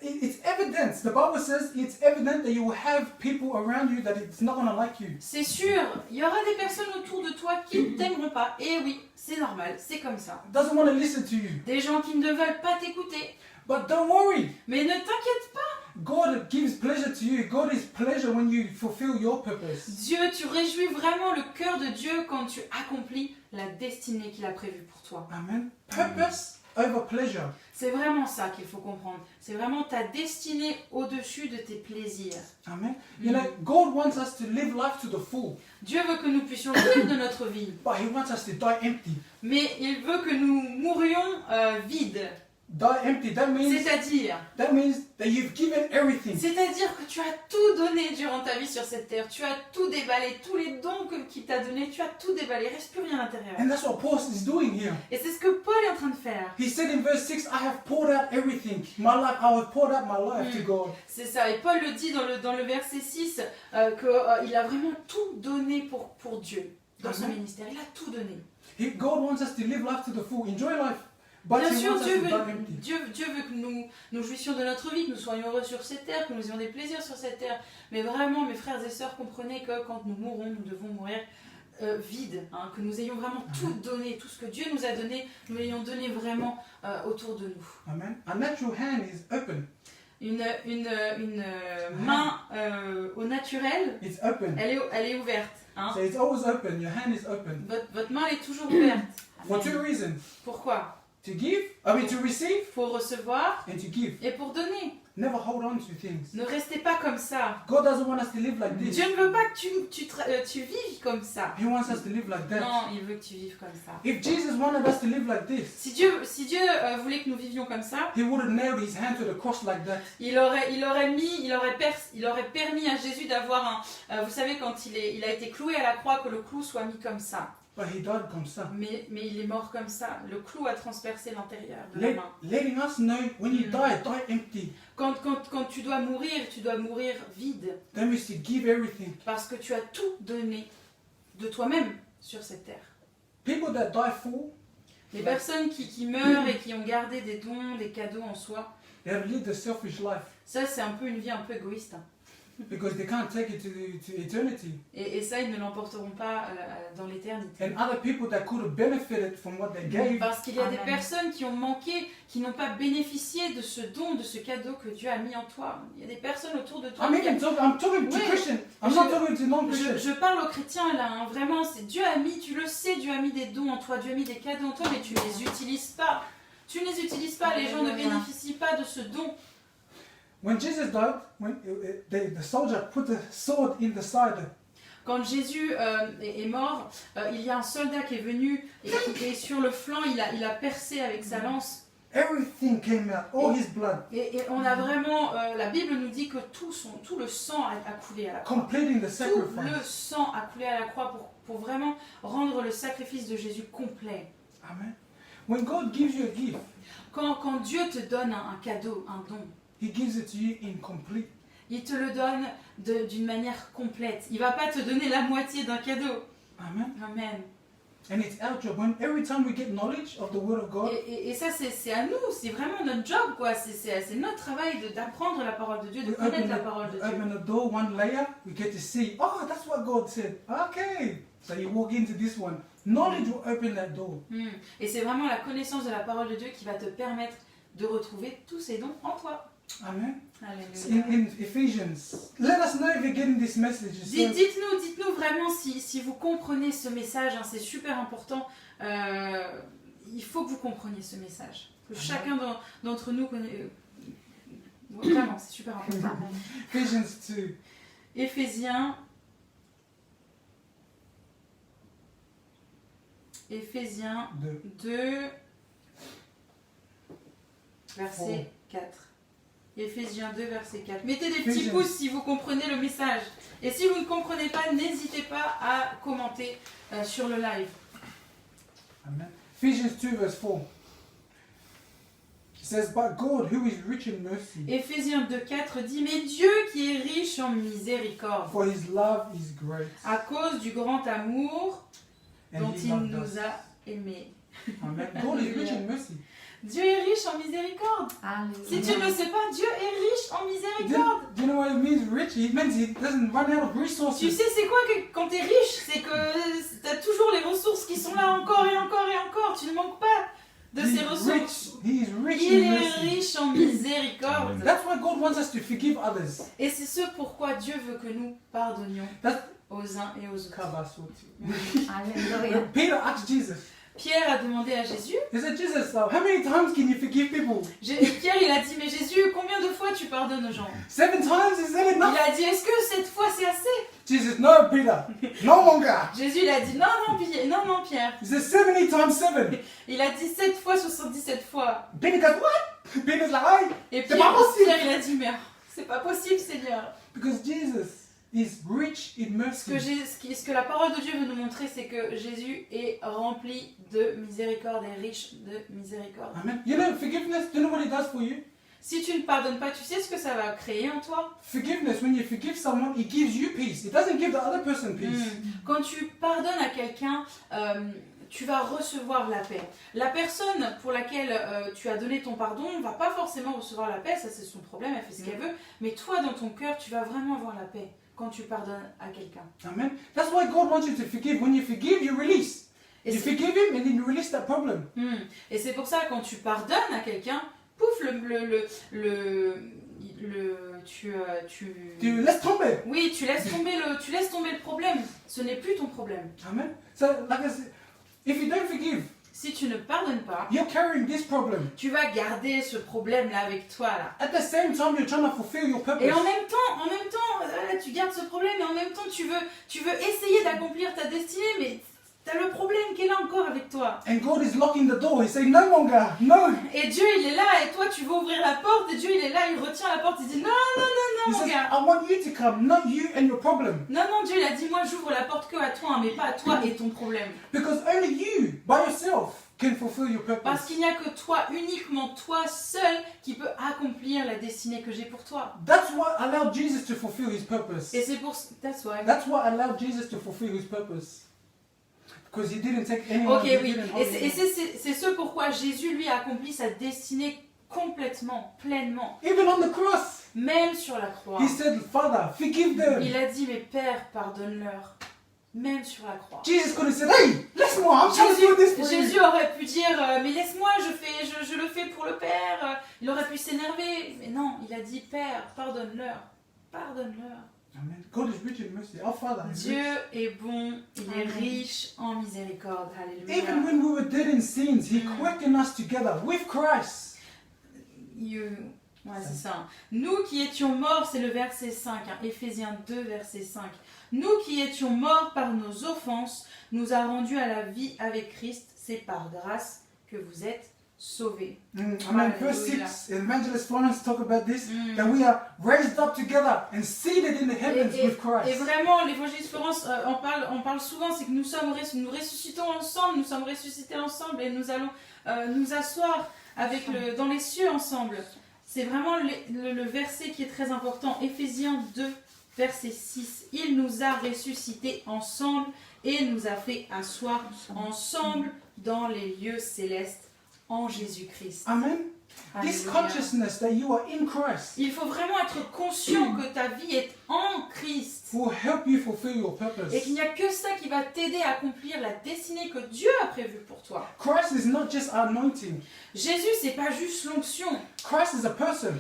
it's evident. The Bible says it's evident that you will have people around you that it's not going to like you. C'est sûr, il y aura des personnes autour de toi qui ne t'aimeront pas. Et oui, c'est normal, c'est comme ça. Doesn't want to listen to you. Des gens qui ne veulent pas t'écouter. But don't worry. Mais ne t'inquiète pas. God gives pleasure to you. God is pleasure when you fulfill your purpose. Dieu, tu réjouis vraiment le cœur de Dieu quand tu accomplis la destinée qu'il a prévue pour toi. Amen. Purpose over pleasure. C'est vraiment ça qu'il faut comprendre. C'est vraiment ta destinée au-dessus de tes plaisirs. Amen. You know, God wants us to live life to the full, Dieu veut que nous puissions vivre de notre vie. but He wants us to die empty. Mais il veut que nous mourions vides. Die empty. That means C'est-à-dire that you've given everything. que tu as tout donné durant ta vie sur cette terre. Tu as tout déballé. Tous les dons qu'il t'a donnés, tu as tout déballé. Il ne reste plus rien à l'intérieur. And that's what Paul is doing here. Et c'est ce que Paul est en train de faire. He said in verse 6, I have poured out everything. My life, I have poured out my life to God. C'est ça. Et Paul le dit dans le verset 6 qu'il a vraiment tout donné pour Dieu dans son Amen. ministère. Il a tout donné. God wants us to live life to the full, enjoy life. But Bien He sûr, wants us Dieu to die veut empty. que nous jouissions de notre vie, que nous soyons heureux sur cette terre, que nous ayons des plaisirs sur cette terre. Mais vraiment, mes frères et sœurs, comprenez que quand nous mourrons, nous devons mourir vides. Hein, que nous ayons vraiment tout donné, tout ce que Dieu nous a donné, nous l'ayons donné vraiment autour de nous. Amen. A natural hand is open. Une main au naturel, It's open. elle est ouverte. Hein. So it's always open. Your hand is open. Votre main elle est toujours ouverte. For two reasons. Pourquoi? To give, to receive Pour recevoir and to give. et pour donner. Never hold on to things. Ne restez pas comme ça. God doesn't want us to live like this. Dieu ne veut pas que tu vives comme ça. He wants us to live like that. Non, il veut que tu vives comme ça. If Jesus wanted us to live like this, Si Dieu voulait que nous vivions comme ça, he would have nailed his hand to the cross like that. il aurait permis à Jésus d'avoir vous savez, quand il a été cloué à la croix, que le clou soit mis comme ça. But he died comme ça. Mais il est mort comme ça. Le clou a transpercé l'intérieur de la main. Letting us know when you die empty. Quand tu dois mourir vide. That means to give everything. Parce que tu as tout donné de toi-même sur cette terre. People that die full, Les personnes qui meurent et qui ont gardé des dons, des cadeaux en soi, they have lived a selfish life ça c'est un peu une vie un peu égoïste. because they can't take it to eternity. Et ça, ils ne l'emporteront pas dans l'éternité. And other people that could have benefited from what they gave, Parce qu'il y a des Amen. personnes qui ont manqué, qui n'ont pas bénéficié de ce don, de ce cadeau que Dieu a mis en toi. Il y a des personnes autour de toi. I'm talking to Oui. Christian. I'm not talking to non-Christian. Je parle aux chrétiens là, hein, vraiment, Dieu a mis, tu le sais, Dieu a mis des dons en toi, Dieu a mis des cadeaux en toi, mais tu ne les utilises pas. Tu ne les utilises pas, les gens ne Alléluia. bénéficient pas de ce don. When Jesus died, when the soldier put the sword in the side, Quand Jésus est mort, il y a un soldat qui est venu et sur le flanc, il a percé avec sa lance. everything came out, all his blood, Et on a vraiment, la Bible nous dit que tout le sang a coulé à la croix. completing the Tout le sacrifice. sang a coulé à la croix pour vraiment rendre le sacrifice de Jésus complet. Amen. When God gives you a gift, Quand Dieu te donne un cadeau, un don, He gives it to you incomplete. il te le donne d'une manière complète. Il ne va pas te donner la moitié d'un cadeau. Amen. Amen. And it's our job. When every time we get knowledge of the Word of God, Et ça, c'est à nous, c'est vraiment notre job, quoi. C'est notre travail d'apprendre la parole de Dieu, de we connaître la parole de Dieu. open the door one layer, we get to see, oh, that's what God said. Okay. So you walk into this one. Knowledge will open that door. Et c'est vraiment la connaissance de la parole de Dieu qui va te permettre de retrouver tous ces dons en toi. Amen. Alléluia. In Ephesians, let us know if you're getting this message. It says, Dites-nous vraiment si vous comprenez ce message, hein, c'est super important. Il faut que vous compreniez ce message. Que chacun d'entre nous connaît. Vraiment, c'est super important. Ephesians 2. Éphésiens 2, verset 4. Ephésiens 2, verset 4. Mettez des petits pouces si vous comprenez le message. Et si vous ne comprenez pas, n'hésitez pas à commenter sur le live. Amen. Ephesians 2 verse 4. It says, but God who is rich in mercy, Éphésiens 2, 4 dit, mais Dieu qui est riche en miséricorde, for his love is great, à cause du grand amour and dont he il loved nous us. a aimés. Amen. God is rich in mercy. Dieu est riche en miséricorde. Si tu ne le sais pas, Dieu est riche en miséricorde. Do you know what it means, rich? It means he doesn't run out of Tu resources. sais c'est quoi que quand t'es riche? C'est que t'as toujours les ressources qui sont là encore et encore et encore. Tu ne manques pas de ces ressources. He is rich Il in est mercy. riche en miséricorde. Amen. That's why God wants us to forgive others. Et c'est ce pourquoi Dieu veut que nous pardonnions That's aux uns et aux autres. Kabasoti. Alléluia. Peter asked Jesus. Pierre a demandé à Jésus. He said, Jesus, how many times can you forgive people? Pierre il a dit, mais Jésus, combien de fois tu pardonnes aux gens? 7 times? Is that Il enough? a dit, est-ce que cette fois c'est assez? Jesus, no, Peter. No longer. Jésus il a dit, non Pierre. He said 70 times 7. Il a dit 7 fois 77 fois. Peter goes, what? Peter's like, hey. Et C'est pas possible. Pierre il a dit, mais c'est pas possible Seigneur. Because Jesus is rich in Ce mercy. que la parole de Dieu veut nous montrer, c'est que Jésus est rempli de miséricorde et riche de miséricorde. Amen. You know, forgiveness, do you know what it does for you? Si tu ne pardonnes pas, tu sais ce que ça va créer en toi? Forgiveness, when you forgive someone, it gives you peace. It doesn't give the other person peace. Quand tu pardonnes à quelqu'un, tu vas recevoir la paix. La personne pour laquelle tu as donné ton pardon ne va pas forcément recevoir la paix, ça c'est son problème, elle fait ce qu'elle veut, mais toi dans ton cœur, tu vas vraiment avoir la paix quand tu pardonnes à quelqu'un. Amen. That's why God wants you to forgive. When you forgive, you release. Et You c'est forgive him and then you release that problem. Et c'est pour ça quand tu pardonnes à quelqu'un, pouf, Tu laisses tomber. Oui, tu laisses tomber le problème. Ce n'est plus ton problème. Amen. So, like I said, if you don't forgive, si tu ne pardonnes pas, you're carrying this problem. tu vas garder ce problème-là avec toi là. At the same time, you're trying to fulfill your purpose. Et en même temps, tu gardes ce problème et en même temps tu veux essayer d'accomplir ta destinée, mais t'as le problème qui est là encore avec toi. And God is locking the door. He's saying, no longer, no. Et Dieu il est là et toi tu veux ouvrir la porte et Dieu il est là, il retient la porte, il dit non, non, He non, mon says, gars. I want you to come, not you and your problem. Non, non, Dieu il a dit moi j'ouvre la porte que à toi, mais pas à toi et ton problème. Because only you, by yourself, can fulfill your Parce purpose. qu'il n'y a que toi, uniquement toi seul, qui peut accomplir la destinée que j'ai pour toi. That's what allowed Jesus to fulfill his purpose. Et c'est pour that's why. That's what allowed Jesus to fulfill his purpose. Because he didn't take anyone. Ok, he oui. didn't Et hold c'est- et anyone. c'est ce pourquoi Jésus lui a accompli sa destinée complètement, pleinement, Even on the cross, même sur la croix. he said, Father, forgive them. Il a dit mais Père, pardonne-leur, même sur la croix. Jesus could have said, hey, let's go, I'm trying to do this for you. Jésus aurait pu dire mais laisse-moi, je le fais pour le Père. Il aurait pu s'énerver, mais non, il a dit Père, pardonne-leur, pardonne-leur. Amen. God is rich in mercy. Our Father is Dieu rich. est bon, il est Amen. riche en miséricorde. Even Alléluia. when we were dead in sins, he Mm. quickened us together with Christ. Ouais, c'est ça. Nous qui étions morts, c'est le verset 5, Éphésiens 2, verset 5. Nous qui étions morts par nos offenses, nous a rendus à la vie avec Christ. C'est par grâce que vous êtes sauvés. Amen. Verse Hallelujah. 6, Evangelist Florence talk about this, Mm. that we are raised up together and seated in the heavens with Et Christ. vraiment, l'évangéliste Florence on parle souvent, c'est que nous ressuscitons ensemble, nous sommes ressuscités ensemble et nous allons nous asseoir avec dans les cieux ensemble. C'est vraiment le verset qui est très important. Éphésiens 2, verset 6. Il nous a ressuscités ensemble et nous a fait asseoir ensemble dans les lieux célestes en Jésus-Christ. Amen. This Alléluia. consciousness that you are in Christ Il faut vraiment être conscient que ta vie est en Christ. will help you fulfill your purpose. Et qu'il n'y a que ça qui va t'aider à accomplir la destinée que Dieu a prévue pour toi. Christ is not just anointing. Jésus, c'est pas juste l'onction. Christ is a person.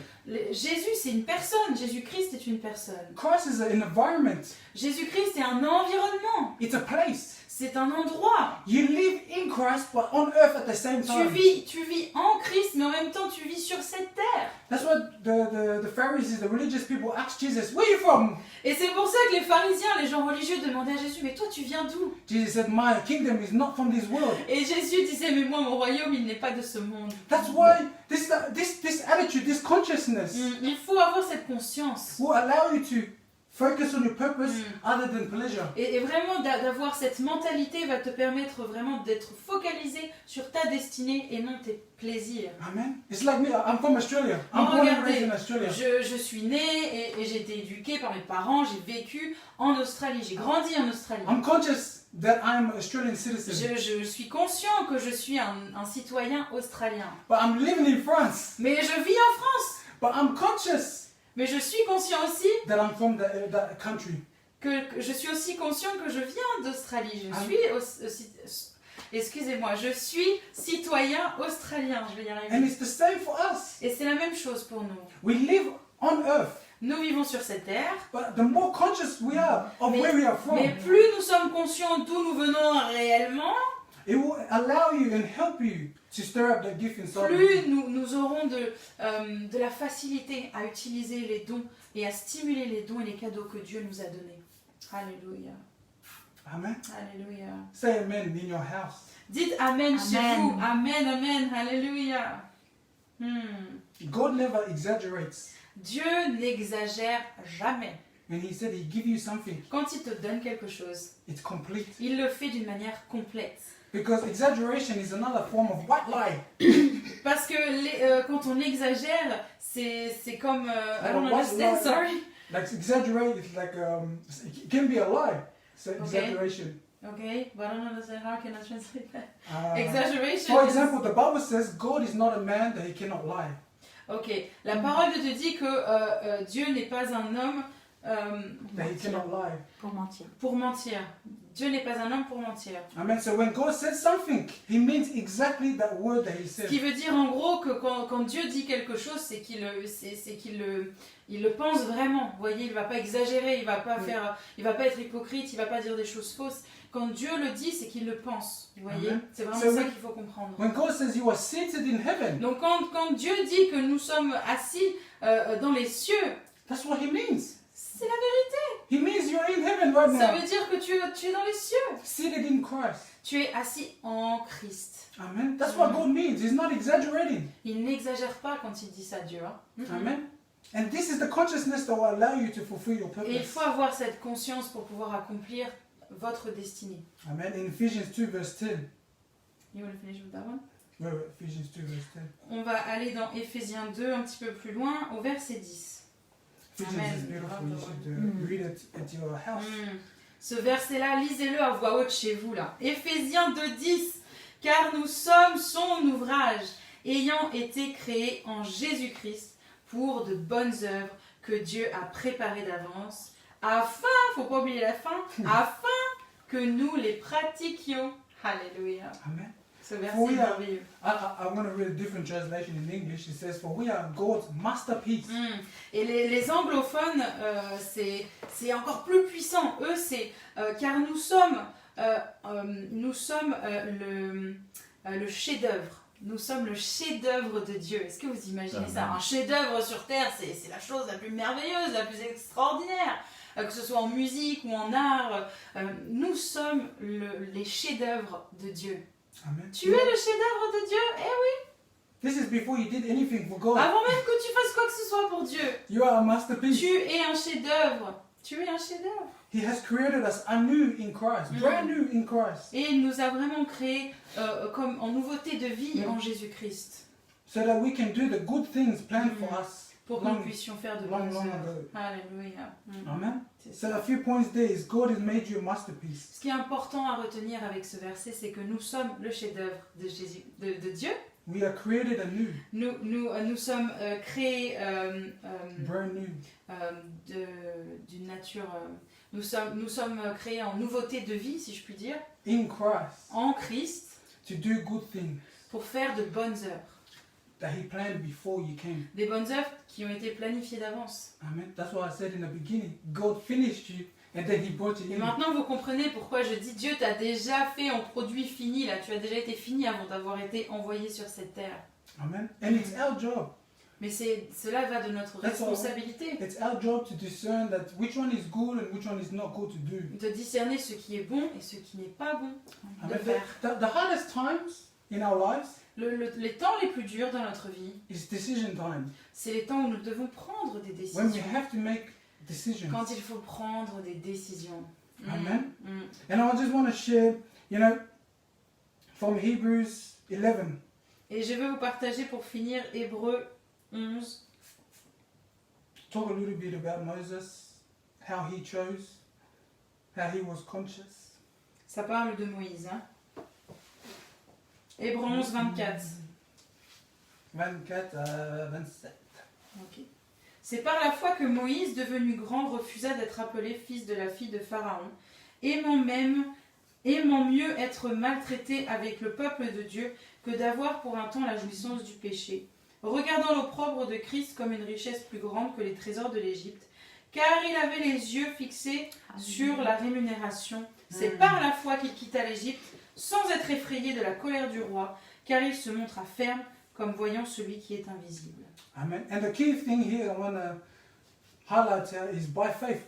Jésus, c'est une personne. Jésus-Christ est une personne. Christ is an environment. Jésus-Christ est un environnement. It's a place. C'est un endroit. You live in Christ, but on earth at the same Tu time. vis en Christ, mais en même temps, tu vis sur cette terre. That's what the Pharisees, the religious people, asked Jesus, "Where are you from?" Et c'est pour ça que les pharisiens, les gens religieux, demandaient à Jésus, mais toi, tu viens d'où? Jesus said, "My kingdom is not from this world." Et Jésus disait, mais moi, mon royaume, il n'est pas de ce monde. That's why this attitude, this consciousness, Il faut avoir cette conscience. will allow you to focus on your purpose Mm. other than pleasure. Et vraiment d'avoir cette mentalité va te permettre vraiment d'être focalisé sur ta destinée et non tes plaisirs. Amen. It's like me. I'm from Australia. Non, I'm born and regardez, raised in Australia. je suis née et j'ai été éduquée par mes parents, j'ai vécu en Australie, j'ai grandi en Australie. I'm conscious that I'm an Australian citizen, Je suis conscient que je suis un citoyen australien. but I'm living in France. Mais je vis en France. But I'm conscious Mais je suis conscient aussi that I'm from that country. que je suis aussi conscient que je viens d'Australie. Ah. Excusez-moi, je suis citoyen australien, je vais y And arriver. it's the same for us. Et c'est la même chose pour nous. We live on earth, Nous vivons sur cette terre, but the more conscious we are of Mais- where we are from, mais plus nous sommes conscients d'où nous venons réellement, it will allow you and help you to stir up that gift inside of you. plus nous aurons de la facilité à utiliser les dons et à stimuler les dons et les cadeaux que Dieu nous a donnés. Alléluia. Amen. Alléluia. Say amen in your house. Dites Amen chez Amen. vous. Amen, Amen. Alléluia. God never exaggerates. Dieu n'exagère jamais. When He said He give you something, Quand il te donne quelque chose, it's complete. il le fait d'une manière complète. Because exaggeration is another form of white lie. Parce que quand on exagère, c'est comme... I don't what understand, lie? sorry. Like exaggerate is like it can be a lie. So Okay. exaggeration. Okay, but I don't understand how can I translate that. Uh, Exaggeration. For is- example, the Bible says God is not a man that He cannot lie. Ok, la parole de Dieu dit que Dieu n'est pas un homme That He cannot lie. Pour mentir. pour mentir. Dieu n'est pas un homme pour mentir. Amen. So when God says something, He means exactly that word that He Ce said. qui veut dire en gros que quand Dieu dit quelque chose, c'est qu'il le pense vraiment. Vous voyez, il va pas exagérer, il va pas Oui. faire, il va pas être hypocrite, il va pas dire des choses fausses. Quand Dieu le dit, c'est qu'il le pense. Vous voyez? Amen. C'est vraiment So ça when- qu'il faut comprendre. When God says you are seated in heaven, Donc quand Dieu dit que nous sommes assis dans les cieux, that's what He means. c'est la vérité. He means you're in heaven right Ça now, veut dire que tu es dans les cieux. seated in Christ. Tu es assis en Christ. Amen. That's what God means. He's not exaggerating. Il n'exagère pas quand il dit ça, Dieu. Hein. Amen. And this is the consciousness that will allow you to fulfill your Et il purpose. faut avoir cette conscience pour pouvoir accomplir votre destinée. Amen. In Ephesians 2 verse 10. You want to finish with that one? Wait, Ephesians 2 verse 10. On va aller dans Éphésiens 2 un petit peu plus loin, au verset 10. Ephesians Amen. is beautiful. You should read it at your house. Ce verset-là, lisez-le à voix haute chez vous, là. Éphésiens 2:10. Car nous sommes son ouvrage, ayant été créés en Jésus-Christ pour de bonnes œuvres que Dieu a préparées d'avance, afin, faut pas oublier la fin, afin que nous les pratiquions. Alléluia. Amen. Ce verset Oh, est yeah. merveilleux. I want to read a different translation in English. It says, "For we are God's masterpiece." Et les anglophones, c'est encore plus puissant. Eux, c'est car nous sommes le chef-d'œuvre. Nous sommes le chef-d'œuvre de Dieu. Est-ce que vous imaginez ça? Un chef-d'œuvre sur terre, c'est la chose la plus merveilleuse, la plus extraordinaire. Que ce soit en musique ou en art, nous sommes les chefs-d'œuvre de Dieu. Amen. Tu es le chef-d'œuvre de Dieu? Eh oui! This is before you did anything for God. Avant même que tu fasses quoi que ce soit pour Dieu, You are a masterpiece. tu es un chef-d'œuvre. Tu es un chef-d'œuvre. He has created us anew in Christ, brand new in Christ, Et il nous a vraiment créés comme en nouveauté de vie Mm. en Jésus-Christ. so that we can do the good things planned for us. Pour que Long- nous puissions faire de long, bonnes long œuvres. ago. Alléluia. Amen. C'est So ça. a few points there is God has made you a masterpiece. Ce qui est important à retenir avec ce verset, c'est que nous sommes le chef-d'œuvre de Jésus, de Dieu. We are created anew, Nous sommes créés brand new. d'une nature. Nous sommes créés en nouveauté de vie, si je puis dire, In Christ en Christ, to do good things pour faire de bonnes œuvres. that He planned before you came. Des bonnes œuvres qui ont été planifiées d'avance. Amen. That's what I said in the beginning. God finished you and then He brought you Et in. maintenant, vous comprenez pourquoi je dis Dieu t'a déjà fait en produit fini, là. Tu as déjà été fini avant d'avoir été envoyé sur cette terre. Amen. And it's our job. Mais cela va de notre That's all. responsabilité. It's our job to discern that which one is good and which one is not good to do. De discerner ce qui est bon et ce qui n'est pas bon de Amen. faire. The hardest times in our lives Les temps les plus durs dans notre vie, is decision time. c'est les temps où nous devons prendre des When we décisions. have to make decisions. Quand il faut prendre des décisions. Amen. Mm. And I just want to share, from Hebrews 11. Et je veux vous partager pour finir Hébreux 11. Talk a little bit about Moses, how he chose, how he was conscious. Ça parle de Moïse. Hein. Hébreux 11, 24. 24 à 27. Ok. C'est par la foi que Moïse, devenu grand, refusa d'être appelé fils de la fille de Pharaon, aimant mieux être maltraité avec le peuple de Dieu que d'avoir pour un temps la jouissance du péché, regardant l'opprobre de Christ comme une richesse plus grande que les trésors de l'Égypte, car il avait les yeux fixés sur la rémunération. C'est par la foi qu'il quitta l'Égypte, sans être effrayé de la colère du roi, car il se montra ferme comme voyant celui qui est invisible. Amen. And the key thing here I want to highlight here is by faith.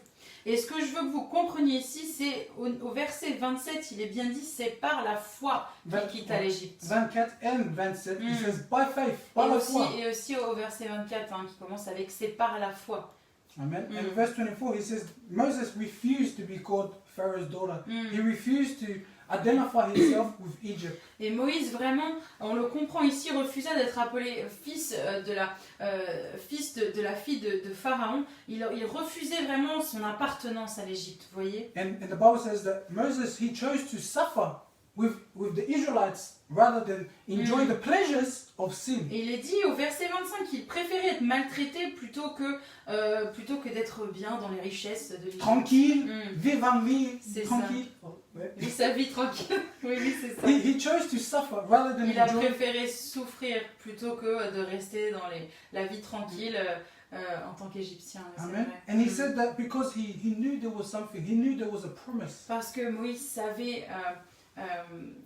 Et ce que je veux que vous compreniez ici, c'est au verset 27, il est bien dit, c'est par la foi qu'il quitta l'Égypte. 24 and 27, Mm. it says by faith, par la foi. Et aussi au verset 24, hein, qui commence avec c'est par la foi. Amen. Mm. And verse 24, he says, Moses refused to be called Pharaoh's daughter. Mm. He refused to identify himself with Egypt. Et Moïse, vraiment, on le comprend ici, refusa d'être appelé fils de la fille de Pharaon. Il refusait vraiment son appartenance à l'Égypte, vous voyez. And the Bible says that Moses, he chose to suffer with the Israelites rather than enjoy Mm. the pleasures of sin. Et il est dit au verset 25 qu'il préférait être maltraité plutôt que d'être bien dans les richesses de l'Égypte. Tranquille, Mm. vivre en vie, C'est tranquille. Oh, ouais. Vit sa vie tranquille. Oui, c'est ça. He chose to suffer rather than Il a enjoy. préféré souffrir plutôt que de rester dans la vie tranquille en tant qu'Égyptien. C'est Amen. vrai. And he said that because he knew there was something, he knew there was a promise. Parce que Moïse savait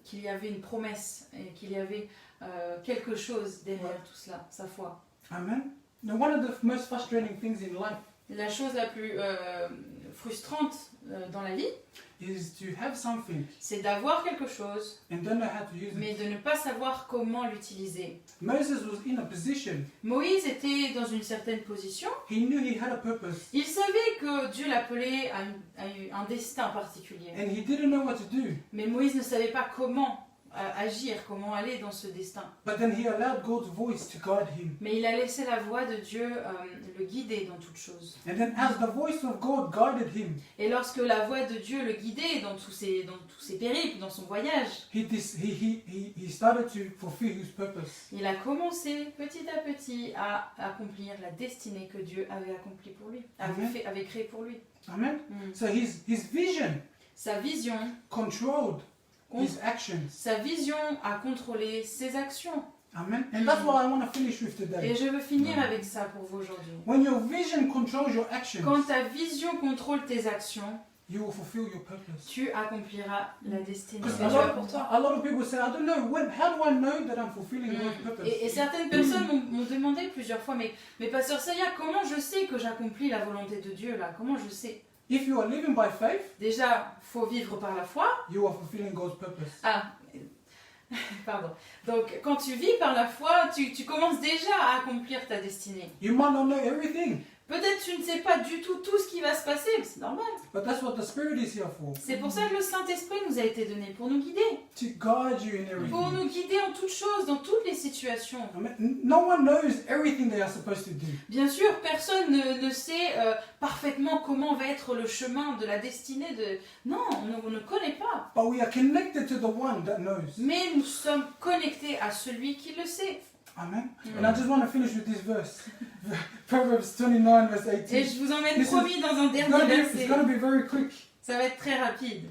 qu'il y avait une promesse et qu'il y avait quelque chose derrière tout cela, sa foi. Amen. Now, one of the most frustrating things in life La chose la plus frustrante dans la vie, is to have something c'est d'avoir quelque chose, and don't know how to use mais it. de ne pas savoir comment l'utiliser. Moses was in a position. Moïse était dans une certaine position. He knew he had a purpose, Il savait que Dieu l'appelait à un destin particulier. and he didn't know what to do. Mais Moïse ne savait pas comment agir, comment aller dans ce destin. But then he allowed God's voice to guide him. Mais il a laissé la voix de Dieu le guider dans toutes choses. And then, as the voice of God guided him, Et lorsque la voix de Dieu le guidait dans tous ses périples, dans son voyage, he started to fulfill his purpose. il a commencé petit à petit à accomplir la destinée que Dieu avait accomplie pour lui, Amen. avait créée pour lui. Amen. Mm. So his vision Sa vision, controlled his actions. sa vision a contrôlé ses actions. Amen. And that's what I want to finish with Et today. je veux finir avec ça pour vous aujourd'hui. When your vision controls your actions, Quand ta vision contrôle tes actions, you will fulfill your purpose. tu accompliras la destinée Parce que que Dieu a pour toi. A lot of people say, I don't know, how do I know that I'm fulfilling God's purpose? Et certaines personnes m'ont demandé plusieurs fois, mais pasteur Saya, comment je sais que j'accomplis la volonté de Dieu là? Comment je sais? If you are living by faith, Déjà, faut vivre par la foi. you are fulfilling God's purpose. Ah, pardon. Donc, quand tu vis par la foi, tu commences déjà à accomplir ta destinée. You might not know everything, Peut-être tu ne sais pas du tout ce qui va se passer, mais c'est normal. but that's what the Spirit is here for. C'est pour ça que le Saint-Esprit nous a été donné, pour nous guider. To guide you in Pour everything. nous guider en toutes choses, dans toutes les situations. Amen. No one knows everything they are supposed to do. Bien sûr, personne ne sait parfaitement comment va être le chemin de la destinée de... Non, on ne connaît pas. But we are connected to the one that knows. Mais nous sommes connectés à celui qui le sait. Amen. Mm. And I just want to finish with this verse. Proverbs 29 verse Et 18. je vous emmène This is- promis dans un It's dernier gonna verset. be very quick. Ça va être très rapide.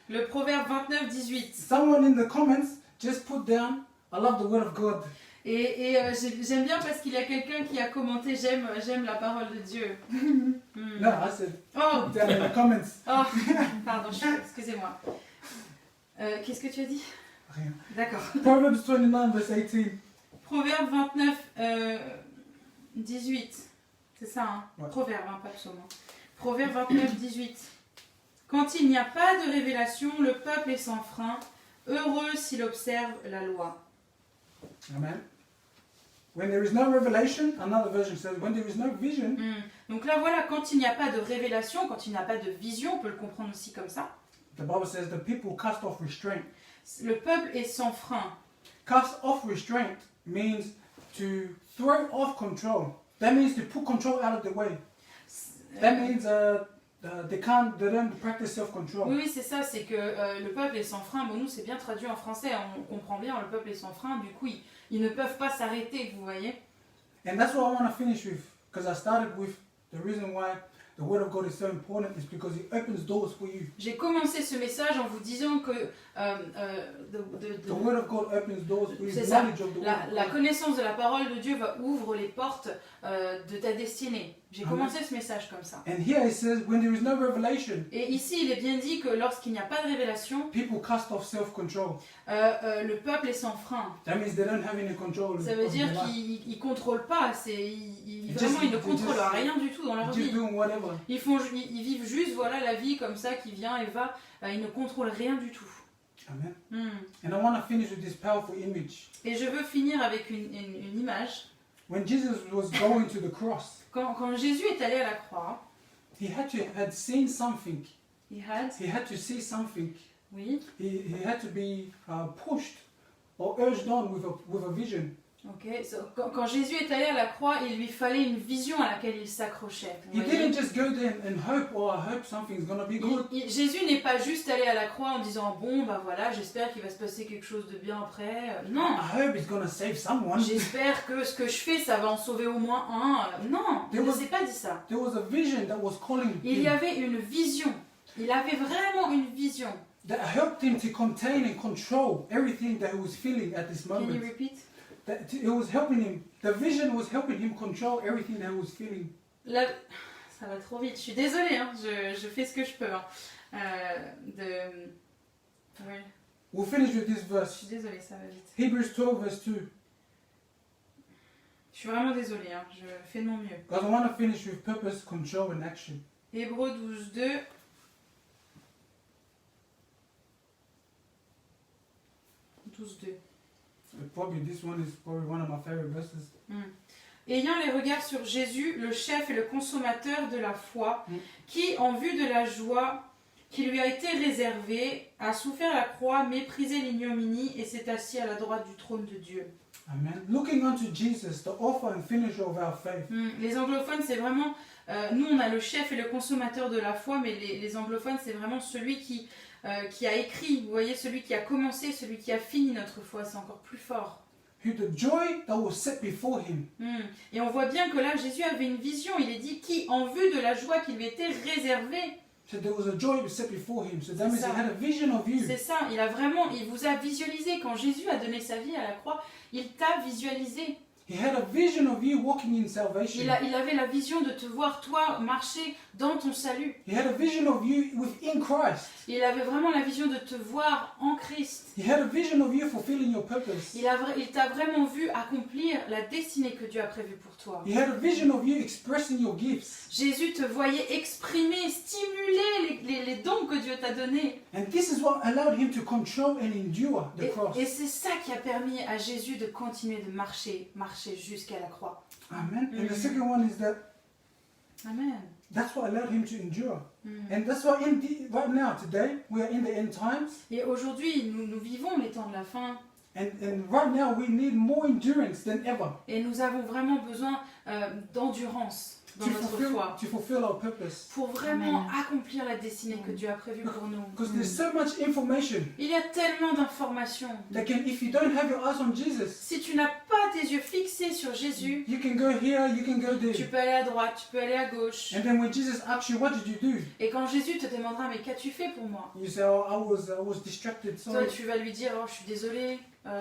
Le proverbe 29, 18. Someone in the comments just put down, I love the word of God. Et j'aime bien parce qu'il y a quelqu'un qui a commenté j'aime la parole de Dieu. Hmm. No, I said Oh, put down in the comments. oh, pardon, excusez-moi. Qu'est-ce que tu as dit? Rien. D'accord. Proverbs 29 verse 18. Proverbe 29, 18. C'est ça, hein? Ouais. Proverbe, hein, pas psaume. Proverbe 29, 18. Quand il n'y a pas de révélation, le peuple est sans frein. Heureux s'il observe la loi. Amen. When there is no revelation, another version says, when there is no vision, Donc là, voilà, quand il n'y a pas de révélation, quand il n'y a pas de vision, on peut le comprendre aussi comme ça. the Bible says the people cast off restraint. Le peuple est sans frein. Cast off restraint means to throw off control. That means to put control out of the way. That means they don't practice self-control. Oui, c'est ça, c'est que le peuple est sans frein. Bon, nous, c'est bien traduit en français, on comprend bien, le peuple est sans frein. Du coup, ils ne peuvent pas s'arrêter, vous voyez. And that's what I want to finish with, because I started with the reason why the Word of God is so important is because it opens doors for you. J'ai commencé ce message en vous disant que The Word of God opens doors for you. C'est The ça. knowledge of the Word of La God. connaissance de la parole de Dieu ouvre les portes de ta destinée. J'ai Amen. commencé ce message comme ça. And here it says, when there is no revelation, Et ici, il est bien dit que lorsqu'il n'y a pas de révélation, people cast off self-control. le peuple est sans frein. That means they don't have any control. Ça veut of dire their life. qu'ils ne contrôlent pas. Ils Vraiment, ils ne just- contrôlent rien du tout dans leur Just vie. doing whatever. Ils vivent juste voilà, la vie comme ça qui vient et va. Ils ne contrôlent rien du tout. Amen. Hmm. And I want to finish with this powerful image. Et je veux finir avec une image. When Jesus was going to the cross, Quand Jésus est allé à la croix, he had seen something. il had, He had to see something. oui, He had to be pushed or urged on with a vision. ok. So, quand Jésus est allé à la croix, il lui fallait une vision à laquelle il s'accrochait. vous He voyez. didn't just go there and hope, oh, I hope something's going to be good. Jésus n'est pas juste allé à la croix en disant bon bah voilà, j'espère qu'il va se passer quelque chose de bien après. Non. I hope it's going to save someone. J'espère que ce que je fais, ça va en sauver au moins un. Non, il ne s'est pas dit ça. There was a vision that was calling Il y him, avait une vision. Il avait vraiment une vision. that helped him to contain and control everything that he was feeling at this Can you moment. repeat? that it was helping him. The vision was helping him control everything that he was feeling. Là, ça va trop vite. Je suis désolée, hein, je fais ce que je peux. Hein. Ouais, We'll finish with this je verse. suis désolée, ça va vite. Hebrews 12 verse 2. Je suis vraiment désolée, hein, je fais de mon mieux. Because I want to finish with purpose, control, and action. Hébreux 12, 2. Probably this one is probably one of my favorite verses. Ayant les regards sur Jésus, le chef et le consommateur de la foi, qui, en vue de la joie qui lui a été réservée, a souffert la croix, méprisé l'ignominie et s'est assis à la droite du trône de Dieu. Amen. Looking unto Jesus, the author and finisher of our faith. Les anglophones, c'est vraiment... nous, on a le chef et le consommateur de la foi, mais les anglophones, c'est vraiment celui qui a écrit, vous voyez, celui qui a commencé, celui qui a fini notre foi, c'est encore plus fort. Who the joy that was set before him. Et on voit bien que là, Jésus avait une vision, il est dit, qui, en vue de la joie qui lui était réservée. So there was a joy that was set before him. So that means C'est ça. he had a vision of you. C'est ça, il vous a visualisé. Quand Jésus a donné sa vie à la croix, il t'a visualisé. He had a vision of you walking in salvation. Il avait la vision de te voir, toi, marcher dans ton salut. He had a vision of you within Christ. Il avait vraiment la vision de te voir en Christ. He had a vision of you fulfilling your purpose. Il t'a vraiment vu accomplir la destinée que Dieu a prévue pour toi. He had a vision of you expressing your gifts. Jésus te voyait exprimer, stimuler les dons que Dieu t'a donnés. And this is what allowed him to control and endure the cross. Et c'est ça qui a permis à Jésus de continuer de marcher jusqu'à la croix. Amen. And the second one is that Amen. that's what allowed him to endure. And that's why right now, today, we are in the end times. Et aujourd'hui, nous vivons les temps de la fin. And right now, we need more endurance than ever Et nous avons vraiment besoin d'endurance dans notre foi. to fulfill our purpose. Pour vraiment Amen. accomplir la destinée que Dieu a prévue pour nous. Because there's so much information Il y a tellement d'informations. that if you don't have your eyes on Jesus, Si tu n'as pas tes yeux fixés sur Jésus, you can go here, you can go tu there. peux aller à droite, tu peux aller à gauche. And then when Jesus asks you, what did you do? Et quand Jésus te demandera, mais qu'as-tu fait pour moi? You say, oh, I was distracted, Toi, sorry. tu vas lui dire, oh, je suis désolé,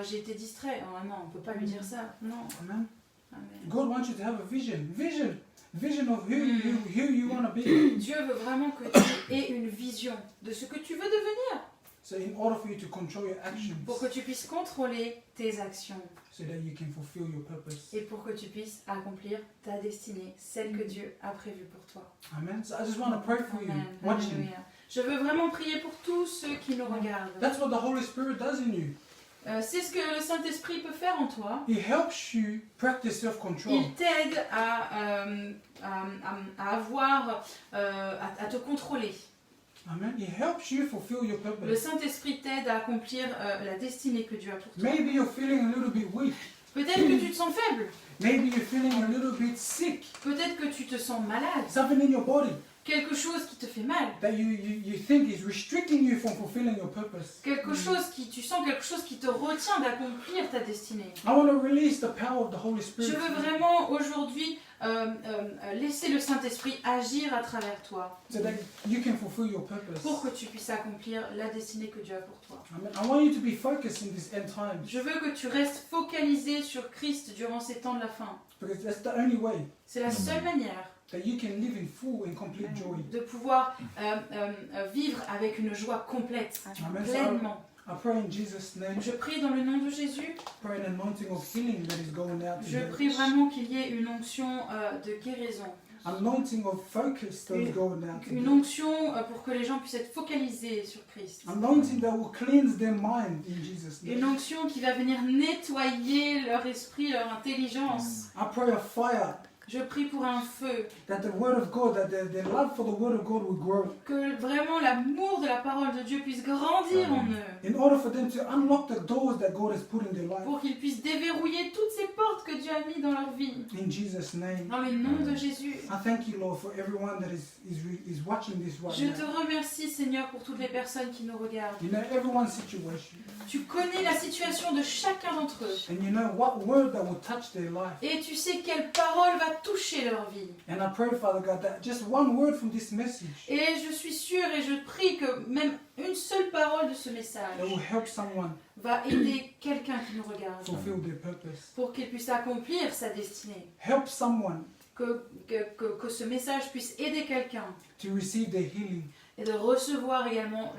j'ai été distrait. Oh non, on peut pas lui dire ça. Non. Amen. Amen. God wants you to have a vision of who you want to be. Dieu veut vraiment que tu aies une vision de ce que tu veux devenir So in order for you to control your actions, pour que tu puisses contrôler tes actions so that you can fulfill your purpose. et pour que tu puisses accomplir ta destinée, celle que Dieu a prévue pour toi. Amen. So I just want to pray for you, Amen. watching. Alléluia. Je veux vraiment prier pour tous ceux qui nous regardent. That's what the Holy Spirit does in you. C'est ce que le Saint-Esprit peut faire en toi. He helps you practice self-control. Il t'aide à te contrôler. Amen. He helps you fulfill your Le purpose. Saint-Esprit t'aide à accomplir la destinée que Dieu a pour toi. Maybe you're feeling a little bit weak. Peut-être que tu te sens faible. Maybe you're feeling a little bit sick. Peut-être que tu te sens malade. Something in your body Quelque chose qui te fait mal. that you think is restricting you from fulfilling your purpose. Tu sens quelque chose qui te retient d'accomplir ta destinée. I want to release the power of the Holy Je Spirit. veux vraiment aujourd'hui laisser le Saint-Esprit agir à travers toi So that you can fulfill your purpose. pour que tu puisses accomplir la destinée que Dieu a pour toi. Amen. I want you to be focused in these end times. Je veux que tu restes focalisé sur Christ durant ces temps de la fin. Because that's the only way C'est la seule manière that you can live in full and complete joy. de pouvoir vivre avec une joie complète, Amen. pleinement. I pray in Jesus' name. Je prie dans le nom de Jésus. Pray an anointing of healing that is going out. Je prie vraiment qu'il y ait une onction de guérison. Anointing of focus that is going out. Une onction pour que les gens puissent être focalisés sur Christ. Anointing that will cleanse their mind in Jesus' Une name. onction qui va venir nettoyer leur esprit, leur intelligence. I pray a fire Je prie pour un feu, that the word of God, that the love for the word of God will grow. que vraiment l'amour de la parole de Dieu puisse grandir en eux, In order for them to unlock the doors that God has put in their life. pour qu'ils puissent déverrouiller toutes ces portes que Dieu a mises dans leur vie. In Jesus' name. Dans le nom de Jésus. I thank you, Lord, for everyone that is watching this right Je te now. remercie, Seigneur, pour toutes les personnes qui nous regardent. You know everyone's situation. Tu connais la situation de chacun d'entre eux. And you know what word that will touch their life. Et tu sais quelle parole va toucher leur vie. And I pray, Father God, that just one word from this message, Et je suis sûre et je prie que même une seule parole de ce that message will help someone va aider quelqu'un qui nous regarde fulfill their purpose. pour qu'il puisse accomplir sa destinée. Help someone Que ce message puisse aider quelqu'un to receive their healing. et de recevoir également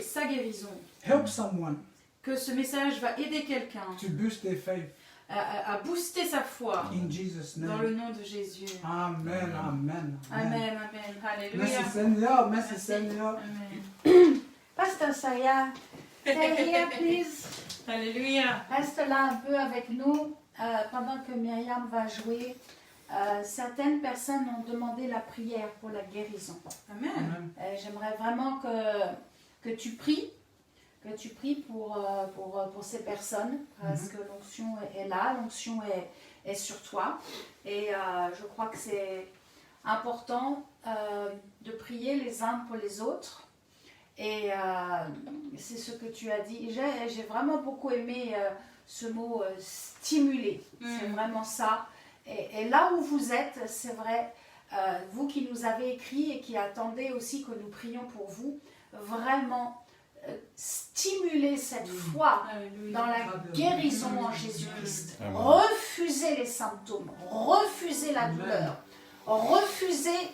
sa guérison. Help someone Que ce message va aider quelqu'un to boost their faith. à booster sa foi In Jesus' dans le name. nom de Jésus. Amen, amen, Amen, amen. Alléluia. Merci Seigneur, merci Merci. Seigneur. Amen. Pasteur Saya, stay here please. Alléluia. Reste là un peu avec nous pendant que Myriam va jouer. Certaines personnes ont demandé la prière pour la guérison. Amen. Amen. J'aimerais vraiment que tu pries. Que tu pries pour ces personnes, parce que l'onction est là, l'onction est sur toi. Et je crois que c'est important de prier les uns pour les autres. Et c'est ce que tu as dit. J'ai vraiment beaucoup aimé ce mot stimuler. C'est vraiment ça. Et là où vous êtes, c'est vrai, vous qui nous avez écrit et qui attendez aussi que nous prions pour vous, vraiment stimuler cette foi dans la guérison en Jésus-Christ. Refusez les symptômes, refusez la douleur, refusez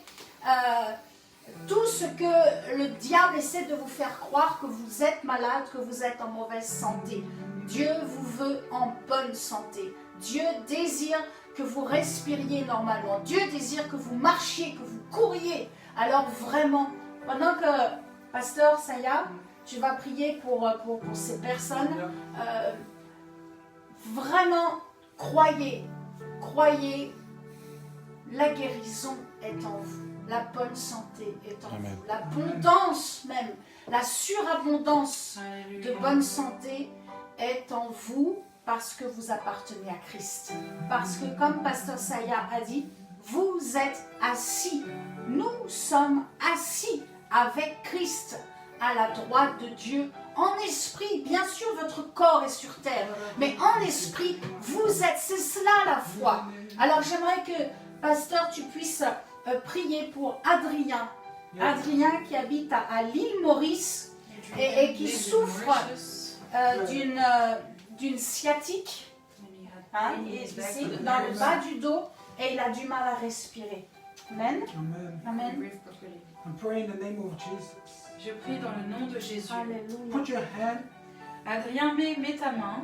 tout ce que le diable essaie de vous faire croire, que vous êtes malade, que vous êtes en mauvaise santé. Dieu vous veut en bonne santé. Dieu désire que vous respiriez normalement. Dieu désire que vous marchiez, que vous couriez. Alors vraiment, pendant que Pasteur Saya, tu vas prier pour ces personnes. Vraiment, croyez, la guérison est en vous. La bonne santé est en vous. L'abondance même, la surabondance de bonne santé est en vous parce que vous appartenez à Christ. Parce que comme Pasteur Saya a dit, vous êtes assis. Nous sommes assis avec Christ à la droite de Dieu, en esprit. Bien sûr, votre corps est sur terre, mais en esprit, vous êtes. C'est cela la foi. Alors, j'aimerais que, pasteur, tu puisses prier pour Adrien. Adrien qui habite à l'île Maurice et qui souffre d'une sciatique. Hein, ici, dans le bas du dos, et il a du mal à respirer. Amen. Amen. Amen. I'm praying in the name of Jesus. Je prie dans le nom de Jésus. Alléluia. Put your hand Adrien, mets ta main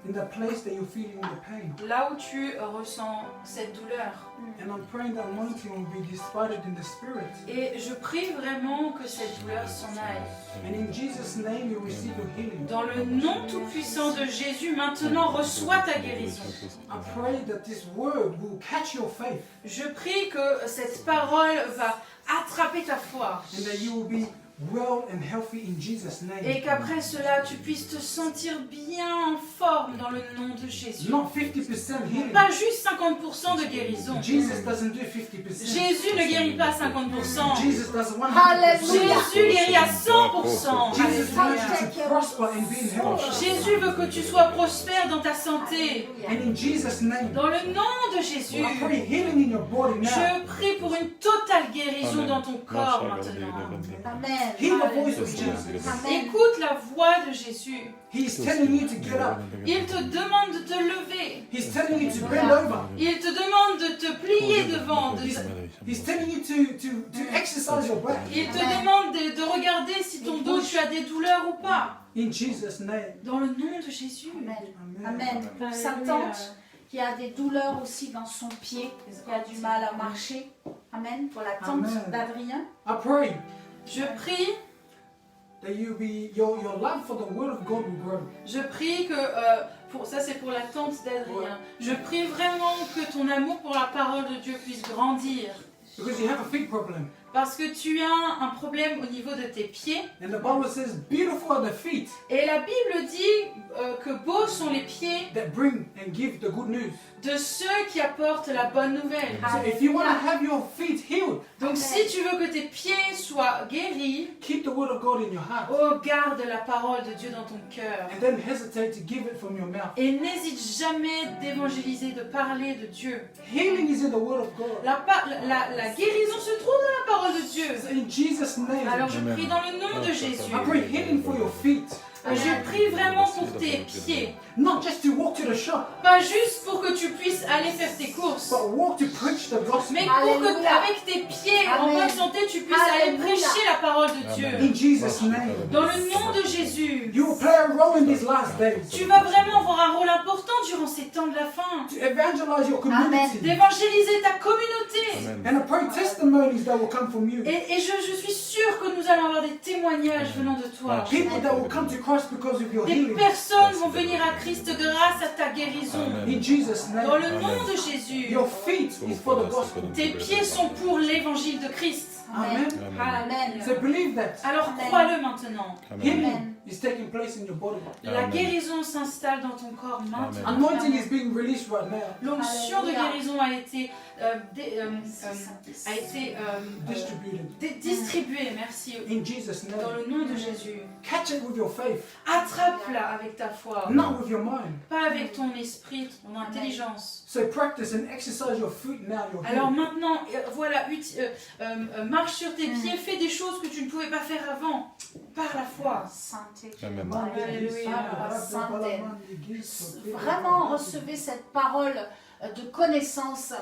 in the place that you're feeling the pain. là où tu ressens cette douleur. And I'm praying that anointing will be dispatched in the spirit. Et je prie vraiment que cette douleur s'en aille. And in Jesus' name you receive your healing. Dans le nom tout-puissant de Jésus, maintenant reçois ta guérison. I pray that this word will catch your faith Je prie que cette parole va attraper ta foi. and that you will be well and healthy in Jesus' name. Et qu'après cela, tu puisses te sentir bien en forme dans le nom de Jésus. Not 50% healing. Pas juste 50% de guérison. Jesus doesn't do 50%. Jésus ne guérit pas 50%. Jesus does 100%. Alléluia. Jésus guérit à 100%. Jesus wants Alléluia. you to prosper and be in health. Jésus veut que tu sois prospère dans ta santé. And in Jesus' name, Dans le nom de Jésus, I pray healing in your body now. je prie pour une totale guérison dans ton corps maintenant. Amen. Hear the voice of Jesus. Amen. Écoute la voix de Jésus. He's telling you to get up. Il te demande de te lever. He's telling you to bend over. Il te demande de te plier devant. He's telling you to exercise your back. Il te demande de regarder si ton dos, tu as des douleurs ou pas. In Jesus' name. Dans le nom de Jésus. Amen. Amen. Amen. Pour sa tante qui a des douleurs aussi dans son pied, qui a du mal à marcher. Amen. Pour la tante Amen. d'Adrien. I pray Je prie, that your love for the word of God will grow. je prie que, ça c'est pour la tante d'Adrien, je prie vraiment que ton amour pour la parole de Dieu puisse grandir. Because you have a feet problem. Parce que tu as un problème au niveau de tes pieds. And the Bible says, beautiful are the feet. Et la Bible dit que beaux sont les pieds that bring and give the good news. de ceux qui apportent la bonne nouvelle. So if you want to have your feet healed, Donc si tu veux que tes pieds soient guéris, keep the word of God in your heart oh, garde la parole de Dieu dans ton cœur. and then hesitate to give it from your mouth. Et n'hésite jamais d'évangéliser, de parler de Dieu. Healing is in the word of God. La guérison se trouve dans la parole de Dieu. So in Jesus' name, Alors je Amen. prie dans le nom de Jésus. I pray healing for your feet. Je prie vraiment pour tes pieds. Not just to walk to the shop, Pas juste pour que tu puisses aller faire tes courses, but walk to preach the gospel. mais pour que Alléluia. avec tes pieds en Amen. bonne santé, tu puisses aller Alléluia. prêcher la parole de Dieu. Amen. In Jesus' name. Dans le nom de Jésus, You will play a role in these last days tu vas vraiment avoir un rôle important durant ces temps de la fin. to evangelize your community. D'évangéliser ta communauté. Amen. And I pray testimonies that will come from you. Et je suis sûre que nous allons avoir des témoignages venant de toi. People that will come to Christ because of your Des healing. personnes vont venir à Christ grâce à ta guérison. In Jesus' Dans name. le nom de Jésus, Your feet is for the gospel. tes pieds sont pour l'évangile de Christ. Amen. Amen. So believe that. Alors Amen. crois-le maintenant. Healing is taking place in your body. La Amen. guérison s'installe dans ton corps maintenant. Anointing is being released right now. L'onction de Alléluia. guérison a été, Distributed. distribuée, merci, In Jesus' dans name. le nom de Jésus. Catch it with your faith, Attrape-la avec ta foi, not with your mind. pas avec ton esprit, ton intelligence. So practice and exercise your feet now. You're Alors healed. maintenant, voilà, marche sur tes pieds, fais des choses que tu ne pouvais pas faire avant, par la foi. Santé. Amen. Alléluia. Vraiment recevez cette parole de connaissance.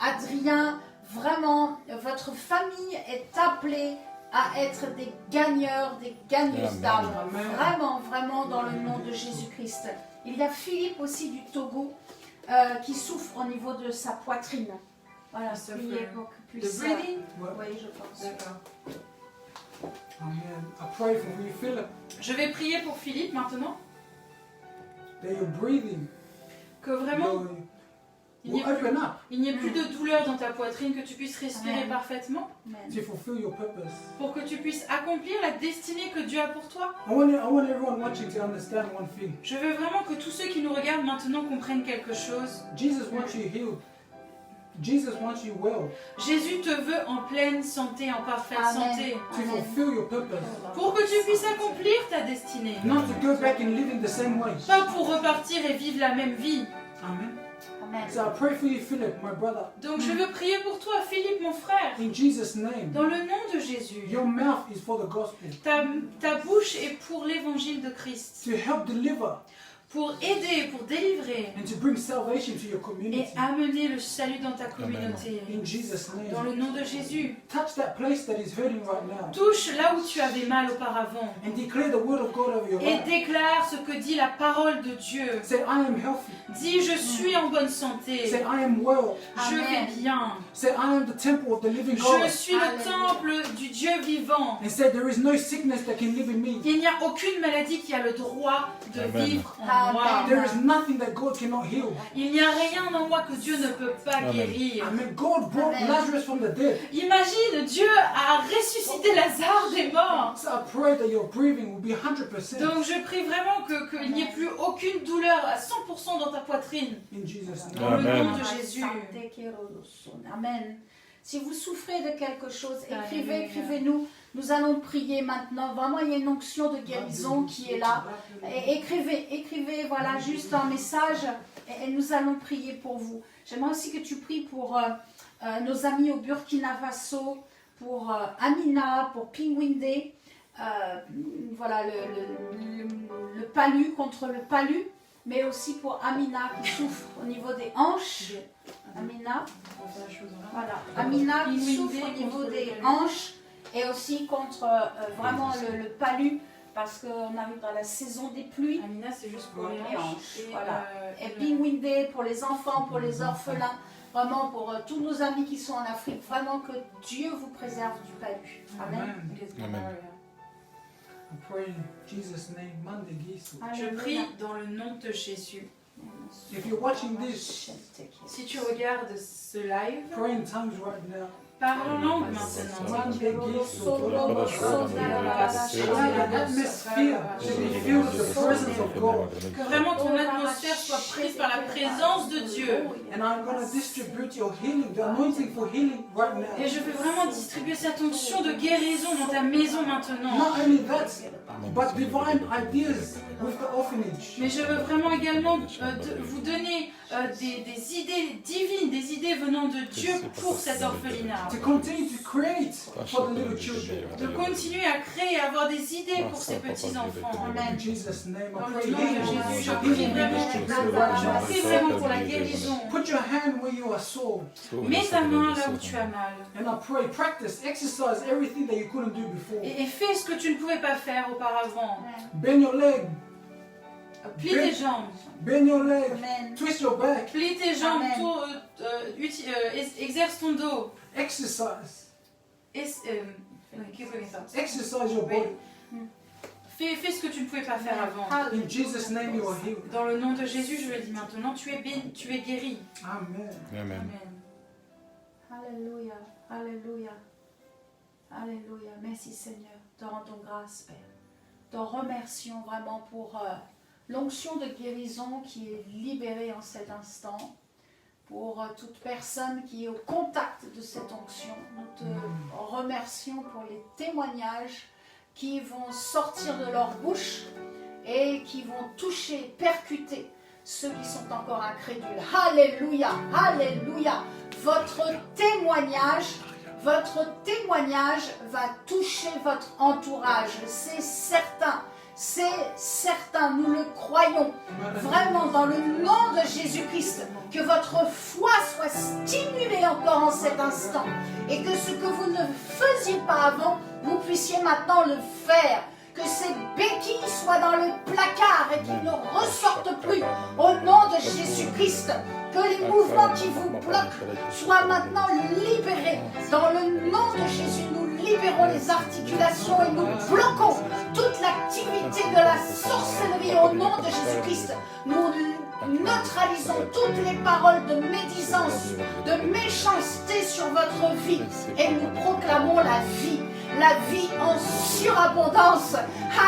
Adrien, vraiment, votre famille est appelée à être des gagneurs, des gagneuses Amen. d'âme. Amen. Vraiment, vraiment dans le nom de Jésus-Christ. Il y a Philippe aussi du Togo qui souffre au niveau de sa poitrine. Voilà, Il priez souffre pour qu'il De puisse... breathing. Oui, je pense. D'accord. Amen. I pray for you, Philip, Je vais prier pour Philippe maintenant, that your breathing que vraiment will open up il n'y ait plus de douleur dans ta poitrine, que tu puisses respirer Amen. parfaitement, Amen. to fulfill your purpose. pour que tu puisses accomplir la destinée que Dieu a pour toi. I want everyone watching to understand one thing. Je veux vraiment que tous ceux qui nous regardent maintenant comprennent quelque chose. Jesus wants you healed. Jesus wants you well Jésus te veut en pleine santé, en parfaite Amen. santé, to fulfill your purpose. pour que tu puisses accomplir ta destinée. Not to go back and live in the same way. Pas pour repartir et vivre la même vie. Amen. Amen. So I pray for you, Philip, my brother, Donc je veux prier pour toi, Philippe, mon frère, in Jesus' name. dans le nom de Jésus. Your mouth is for the gospel, Ta bouche est pour l'évangile de Christ, to help deliver pour aider, pour délivrer and to bring salvation to your et community. amener le salut dans ta communauté. In Jesus' Dans name. le nom de Jésus. Touch that place that is hurting right now Touche là où tu avais mal auparavant and declare the word of God over your et life. déclare ce que dit la parole de Dieu. Say, I am healthy. Dis, je suis en bonne santé, Say, I am well. je vais bien, Say, I am the temple of the living je God. suis le temple du Dieu vivant. And say, there is no sickness that can live in me. Il n'y a aucune maladie qui a le droit de Amen. vivre en Amen. moi. There is nothing that God cannot heal. Il n'y a rien en moi que Dieu ne peut pas Amen. guérir. I mean, God brought Amen. Lazarus from the dead. Imagine, Dieu a ressuscité Lazare des morts. So I pray that your breathing will be 100% Donc je prie vraiment qu'il n'y ait plus aucune douleur à 100% dans ta poitrine. in Jesus' name. Dans le Amen. nom de Jésus. Amen. Si vous souffrez de quelque chose, Alléluia. écrivez-nous. Nous allons prier maintenant. Vraiment, il y a une onction de guérison qui est là. Et écrivez, voilà, juste un message et nous allons prier pour vous. J'aimerais aussi que tu pries pour nos amis au Burkina Faso, pour Amina, pour Pingwinde, voilà, le palu, contre le palu, mais aussi pour Amina qui souffre au niveau des hanches. Amina, voilà, Amina qui Pingwinde souffre au niveau contre le des palu. hanches et aussi contre vraiment le palu, parce qu'on arrive dans la saison des pluies. Amina, c'est juste pour les Les hanches. hanches, Et, voilà. Et et Pingwinde pour les enfants, pour les orphelins, vraiment pour tous nos amis qui sont en Afrique, vraiment que Dieu vous préserve du palu. Amen. Amen. Amen. I pray in Jesus' name. Mande Gisu. Je prie dans le nom de Jésus. If you're watching this, Si tu regardes ce live, pray in tongues right now. Parle en langue maintenant. Que vraiment ton atmosphère soit prise par la présence de Dieu. And I'm going to distribute your healing, the anointing for healing right now. Et je veux vraiment distribuer cette onction de guérison dans ta maison maintenant. Not only that, but divine ideas with the orphanage. Mais je veux vraiment également vous donner des idées divines, des idées venant de Dieu pour cet orphelinat. To continue to create for the little children. De continuer à créer, à avoir des idées pour ces petits-enfants. In Jesus' name, Dans I le pray nom de Jésus, je prie vraiment pour la guérison. Put your hand where you are sore. Mets ta main là où tu as mal. And I pray, practice, exercise everything that you couldn't do before. Et fais ce que tu ne pouvais pas faire auparavant. Bend your leg, Plie tes jambes. bend your leg, Amen. twist your back, Plie tes jambes, Amen. exerce ton dos. exercise. Exercise your body. Fais ce que tu ne pouvais pas faire avant. In Jesus' name you are healed. Dans le nom de Jésus, je le dis maintenant, tu es guéri. Amen. Amen. Alléluia, Alléluia, Alléluia. Merci Seigneur, te rendons grâce Père. Te remercions vraiment pour l'onction de guérison qui est libérée en cet instant. Pour toute personne qui est au contact de cette onction. Nous te remercions pour les témoignages qui vont sortir de leur bouche et qui vont toucher, percuter ceux qui sont encore incrédules. Alléluia, Alléluia. Votre témoignage va toucher votre entourage. C'est certain, nous le croyons. Vraiment, dans le nom de Jésus-Christ, que votre foi soit stimulée encore en cet instant et que ce que vous ne faisiez pas avant, vous puissiez maintenant le faire. Que ces béquilles soient dans le placard et qu'ils ne ressortent plus au nom de Jésus-Christ. Que les mouvements qui vous bloquent soient maintenant libérés. Dans le nom de Jésus, nous libérons les articulations et nous bloquons toute l'activité de la sorcellerie au nom de Jésus-Christ. Nous neutralisons toutes les paroles de médisance, de méchanceté sur votre vie et nous proclamons la vie en surabondance.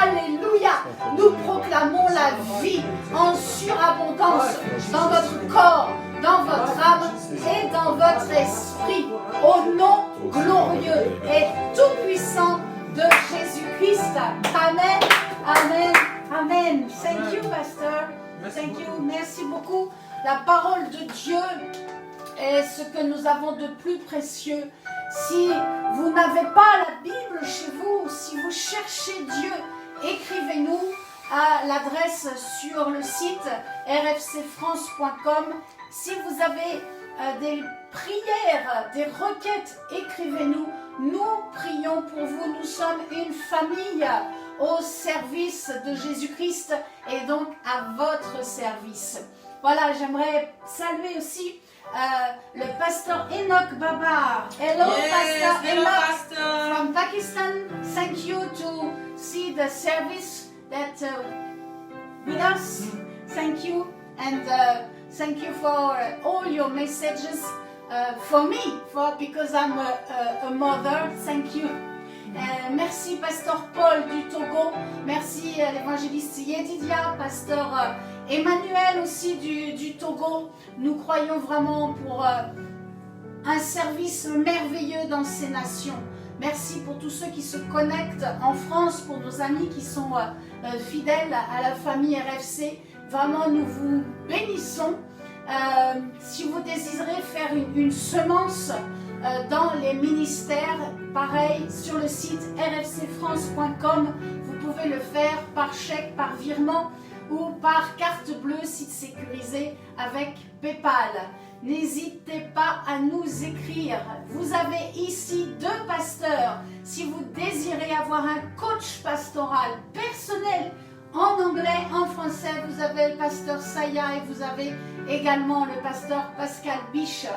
Alléluia. Nous proclamons la vie en surabondance dans votre corps, dans votre âme et dans votre esprit. Au nom glorieux et tout-puissant de Jésus-Christ. Amen, amen, amen. Thank you, Pastor. Thank you. Merci beaucoup. La parole de Dieu est ce que nous avons de plus précieux. Si vous n'avez pas la Bible chez vous, si vous cherchez Dieu, écrivez-nous à l'adresse sur le site rfcfrance.com. Si vous avez des prières, des requêtes, écrivez-nous. Nous prions pour vous. Nous sommes une famille au service de Jésus-Christ et donc à votre service. Voilà, j'aimerais saluer aussi le pasteur Enoch Babar. Hello, Pastor Enoch from Pakistan. Thank you to see the service that with us. Thank you and thank you for all your messages for me, because I'm a mother. Thank you. Merci Pasteur Paul du Togo, merci l'évangéliste Yedidia, Pasteur Emmanuel aussi du Togo. Nous croyons vraiment pour un service merveilleux dans ces nations. Merci pour tous ceux qui se connectent en France, pour nos amis qui sont fidèles à la famille RFC. Vraiment, nous vous bénissons. Si vous désirez faire une semence dans les ministères, pareil, sur le site rfcfrance.com, vous pouvez le faire par chèque, par virement ou par carte bleue, site sécurisé avec PayPal. N'hésitez pas à nous écrire. Vous avez ici 2 pasteurs. Si vous désirez avoir un coach pastoral personnel, en anglais, en français, vous avez le pasteur Saya et vous avez également le pasteur Pascal Biche.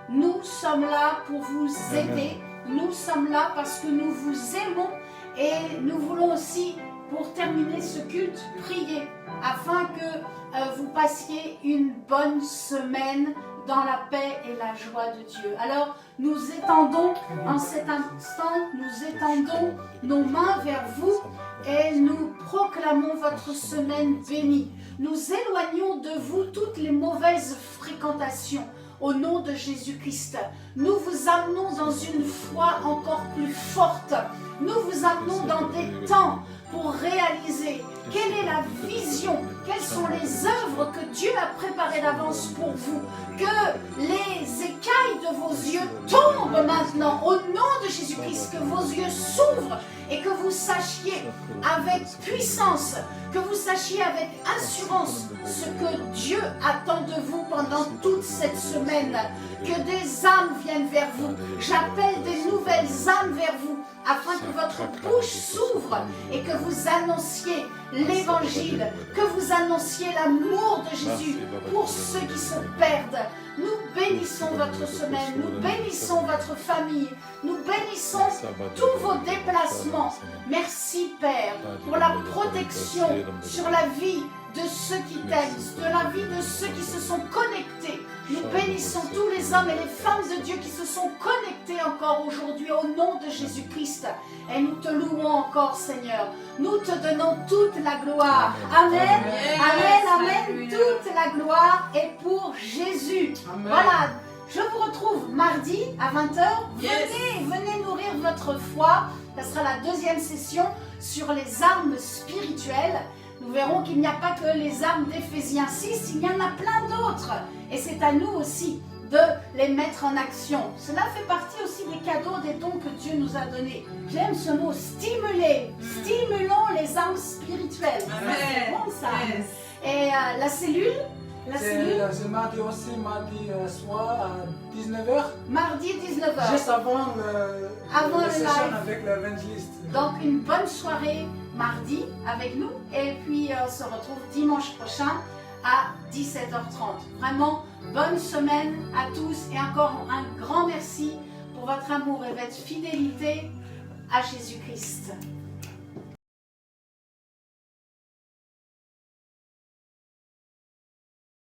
Nous sommes là pour vous aider. Nous sommes là parce que nous vous aimons et nous voulons aussi, pour terminer ce culte, prier afin que vous passiez une bonne semaine dans la paix et la joie de Dieu. Alors, nous étendons en cet instant, nous étendons nos mains vers vous et nous proclamons votre semaine bénie. Nous éloignons de vous toutes les mauvaises fréquentations. Au nom de Jésus-Christ, nous vous amenons dans une foi encore plus forte. Nous vous amenons dans des temps pour réaliser quelle est la vision, quelles sont les œuvres que Dieu a préparées d'avance pour vous. Que les écailles de vos yeux tombent maintenant au nom de Jésus-Christ, que vos yeux s'ouvrent et que vous sachiez avec puissance, que vous sachiez avec assurance ce que Dieu attend de vous pendant toute cette semaine. Que des âmes viennent vers vous. J'appelle des nouvelles âmes vers vous afin que votre bouche s'ouvre et que vous annonciez l'évangile, que vous annonciez l'amour de Jésus pour ceux qui se perdent. Nous bénissons votre semaine, nous bénissons votre famille, nous bénissons tous vos déplacements. Merci Père pour la protection sur la vie de ceux qui t'aiment, de la vie de ceux qui se sont connectés. Nous bénissons tous les hommes et les femmes de Dieu qui se sont connectés encore aujourd'hui au nom de Jésus-Christ. Et nous te louons encore, Seigneur. Nous te donnons toute la gloire. Amen. Amen. Amen. Toute la gloire est pour Jésus. Amen. Voilà. Je vous retrouve mardi à 20h. Venez nourrir votre foi. Ce sera la deuxième session sur les armes spirituelles. Nous verrons qu'il n'y a pas que les armes d'Éphésiens 6, il y en a plein d'autres. Et c'est à nous aussi de les mettre en action. Cela fait partie aussi des cadeaux, des dons que Dieu nous a donnés. J'aime ce mot, stimuler. Stimulons les armes spirituelles. C'est bon ça. Et la cellule C'est mardi aussi, mardi soir à 19h. Mardi 19h. Juste avant le session live. avec l'évangéliste. Donc une bonne soirée mardi avec nous et puis on se retrouve dimanche prochain à 17h30. Vraiment, bonne semaine à tous et encore un grand merci pour votre amour et votre fidélité à Jésus-Christ.